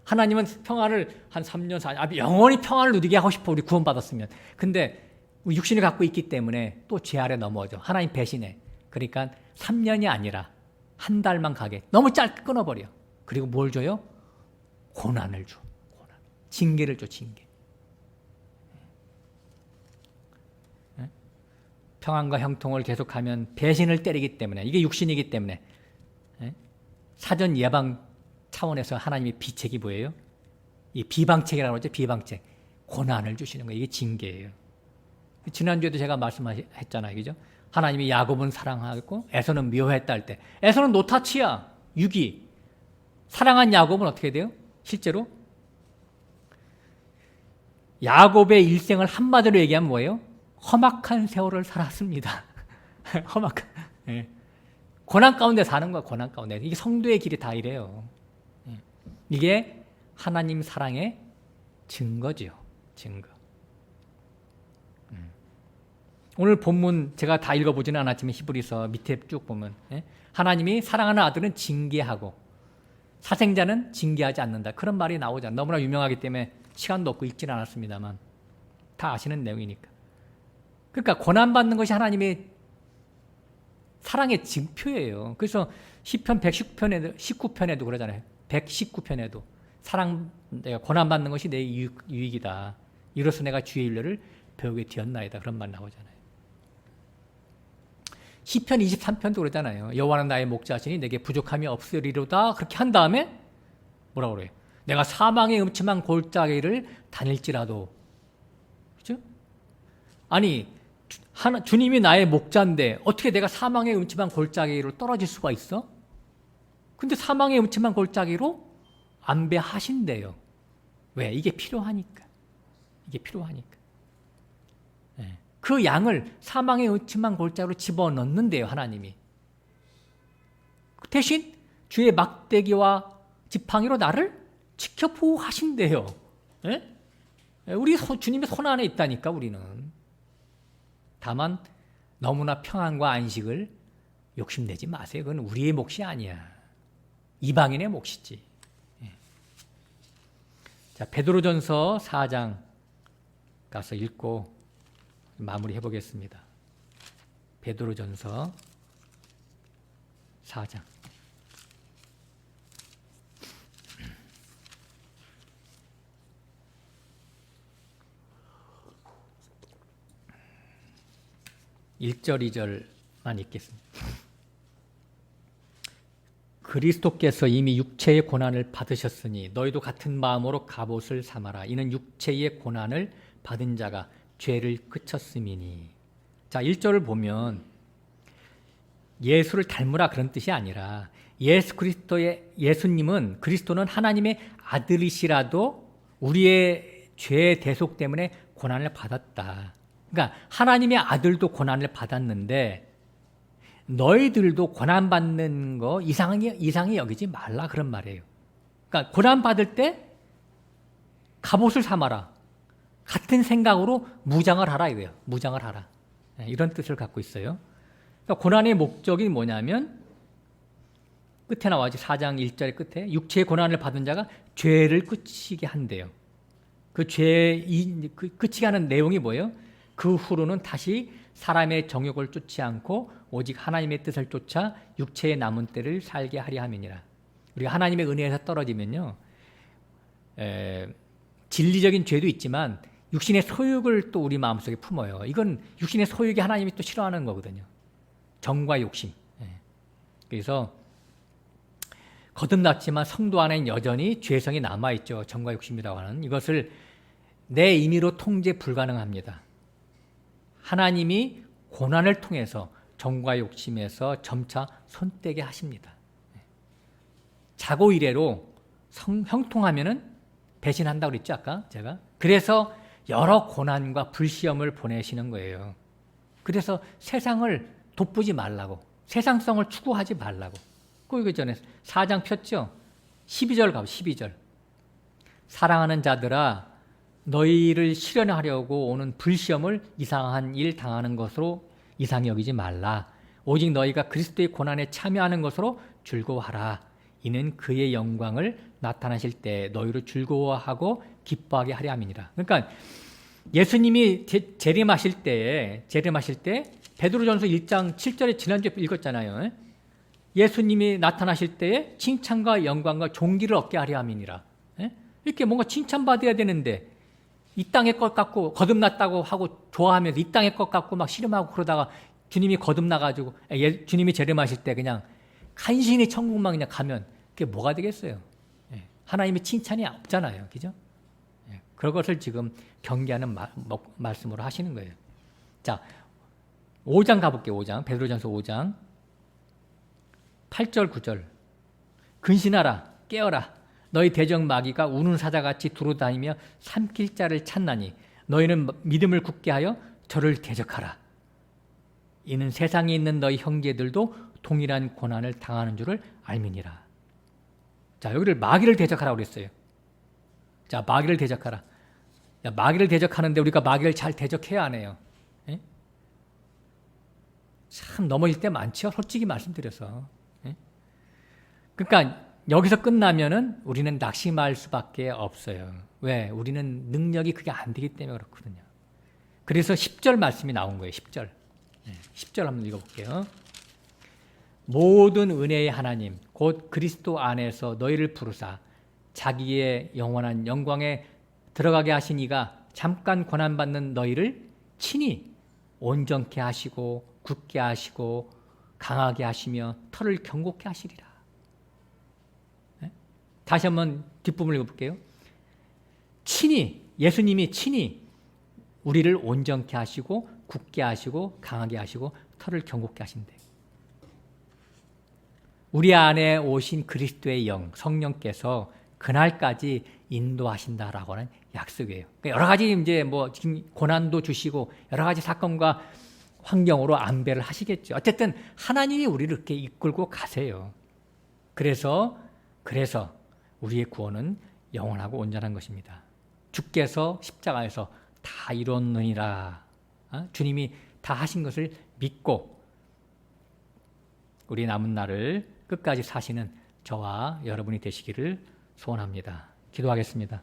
하나님은 평안을 한 3년, 4년, 영원히 평안을 누리게 하고 싶어, 우리 구원받았으면. 근데 육신을 갖고 있기 때문에 또 죄 아래 넘어져. 하나님 배신해. 그러니까 3년이 아니라 한 달만 가게. 너무 짧게 끊어버려. 그리고 뭘 줘요? 고난을 줘. 고난. 징계를 줘, 징계. 평안과 형통을 계속하면 배신을 때리기 때문에, 이게 육신이기 때문에 사전 예방 차원에서 하나님의 비책이 뭐예요? 이 비방책이라고 하죠. 비방책. 고난을 주시는 거예요. 이게 징계예요. 지난주에도 제가 말씀했잖아요. 그죠? 하나님이 야곱은 사랑하고 에서는 미워했다 할 때, 에서는 노타치야. 유기. 사랑한 야곱은 어떻게 돼요? 실제로 야곱의 일생을 한마디로 얘기하면 뭐예요? 험악한 세월을 살았습니다. 험악한. 네. 고난 가운데 사는 거야. 고난 가운데. 이게 성도의 길이 다 이래요. 이게 하나님 사랑의 증거죠. 증거. 오늘 본문 제가 다 읽어보지는 않았지만 히브리서 밑에 쭉 보면 하나님이 사랑하는 아들은 징계하고 사생자는 징계하지 않는다. 그런 말이 나오잖아요. 너무나 유명하기 때문에 시간도 없고 읽지는 않았습니다만 다 아시는 내용이니까. 그러니까 고난받는 것이 하나님의 사랑의 징표예요. 그래서 시편 119편에도 그러잖아요. 119편에도 내가 고난받는 것이 내 유익이다. 이로써 내가 주의 윤례를 배우게 되었나이다. 그런 말 나오잖아요. 시편 23편도 그러잖아요. 여호와는 나의 목자시니 내게 부족함이 없으리로다. 그렇게 한 다음에 뭐라고 그래요? 내가 사망의 음침한 골짜기를 다닐지라도. 그렇죠? 아니 주님이 나의 목자인데 어떻게 내가 사망의 음침한 골짜기로 떨어질 수가 있어? 근데 사망의 음침한 골짜기로 안배하신대요. 왜? 이게 필요하니까. 이게 필요하니까. 네. 그 양을 사망의 음침한 골짜기로 집어넣는데요, 하나님이. 대신 주의 막대기와 지팡이로 나를 지켜보고 하신대요. 네? 우리 주님의 손 안에 있다니까, 우리는. 다만 너무나 평안과 안식을 욕심내지 마세요. 그건 우리의 몫이 아니야. 이방인의 몫이지. 자, 베드로전서 4장 가서 읽고 마무리해 보겠습니다. 베드로전서 4장. (1절) (2절만) 읽겠습니다. 그리스도께서 이미 육체의 고난을 받으셨으니 너희도 같은 마음으로 갑옷을 삼아라. 이는 육체의 고난을 받은 자가 죄를 그쳤음이니. 자, 1절을 보면 예수를 닮으라 그런 뜻이 아니라 예수님은 그리스도는 하나님의 아들이시라도 우리의 죄의 대속 때문에 고난을 받았다. 그러니까 하나님의 아들도 고난을 받았는데 너희들도 고난받는 거 이상히 여기지 말라 그런 말이에요. 그러니까 고난받을 때 갑옷을 삼아라. 같은 생각으로 무장을 하라 이거예요. 무장을 하라. 이런 뜻을 갖고 있어요. 그러니까 고난의 목적이 뭐냐면 끝에 나와야지 4장 1절의 끝에 육체의 고난을 받은 자가 죄를 끝이게 한대요. 그 끝이게 하는 내용이 뭐예요? 그 후로는 다시 사람의 정욕을 쫓지 않고 오직 하나님의 뜻을 쫓아 육체의 남은 때를 살게 하려 함이니라. 우리가 하나님의 은혜에서 떨어지면요, 진리적인 죄도 있지만 육신의 소욕을 또 우리 마음속에 품어요. 이건 육신의 소욕이 하나님이 또 싫어하는 거거든요. 정과 욕심. 그래서 거듭났지만 성도 안에는 여전히 죄성이 남아있죠. 정과 욕심이라고 하는 이것을 내 임의로 통제 불가능합니다. 하나님이 고난을 통해서 정과 욕심에서 점차 손떼게 하십니다. 자고 이래로 형통하면은 배신한다고 그랬죠, 아까 제가. 그래서 여러 고난과 불시험을 보내시는 거예요. 그래서 세상을 돋보지 말라고, 세상성을 추구하지 말라고. 그 전에 4장 폈죠? 12절 가보, 12절. 사랑하는 자들아, 너희를 실현하려고 오는 불시험을 이상한 일 당하는 것으로 이상히 여기지 말라. 오직 너희가 그리스도의 고난에 참여하는 것으로 즐거워하라. 이는 그의 영광을 나타나실 때 너희로 즐거워하고 기뻐하게 하려 함이니라. 그러니까 예수님이 재림하실 때 베드로전서 1장 7절에 지난주에 읽었잖아요. 예수님이 나타나실 때에 칭찬과 영광과 존귀를 얻게 하려 함이니라. 이렇게 뭔가 칭찬받아야 되는데 이 땅의 것 갖고 거듭났다고 하고 좋아하면서 이 땅의 것 갖고 막 씨름하고 그러다가 주님이 거듭나가지고 주님이 재림하실 때 그냥 간신히 천국만 그냥 가면 그게 뭐가 되겠어요? 하나님의 칭찬이 없잖아요. 그죠? 그것을 지금 경계하는 말씀으로 하시는 거예요. 자, 5장 가볼게요. 5장. 베드로전서 5장 8절 9절. 근신하라 깨어라 너희 대적 마귀가 우는 사자같이 두루다니며 삼킬 자를 찾나니 너희는 믿음을 굳게 하여 저를 대적하라. 이는 세상에 있는 너희 형제들도 동일한 고난을 당하는 줄을 알미니라. 자, 여기를 마귀를 대적하라고 그랬어요. 자, 마귀를 대적하라. 야, 마귀를 대적하는데 우리가 마귀를 잘 대적해야 하네요. 에? 참 넘어질 때 많죠. 솔직히 말씀드려서. 에? 그러니까 여기서 끝나면은 우리는 낙심할 수밖에 없어요. 왜? 우리는 능력이 그게 안 되기 때문에 그렇거든요. 그래서 10절 말씀이 나온 거예요. 10절. 10절 한번 읽어볼게요. 모든 은혜의 하나님 곧 그리스도 안에서 너희를 부르사 자기의 영원한 영광에 들어가게 하신 이가 잠깐 고난받는 너희를 친히 온전케 하시고 굳게 하시고 강하게 하시며 털을 견고케 하시리라. 다시 한번 뒷부분을 읽어볼게요. 친히, 예수님이 친히 우리를 온전케 하시고 굳게 하시고 강하게 하시고 털을 견고케 하신대. 우리 안에 오신 그리스도의 영, 성령께서 그날까지 인도하신다라고 하는 약속이에요. 여러 가지 이제 뭐 지금 고난도 주시고 여러 가지 사건과 환경으로 안배를 하시겠죠. 어쨌든 하나님이 우리를 이렇게 이끌고 가세요. 그래서 우리의 구원은 영원하고 온전한 것입니다. 주께서 십자가에서 다 이뤘느니라. 주님이 다 하신 것을 믿고 우리 남은 날을 끝까지 사시는 저와 여러분이 되시기를 소원합니다. 기도하겠습니다.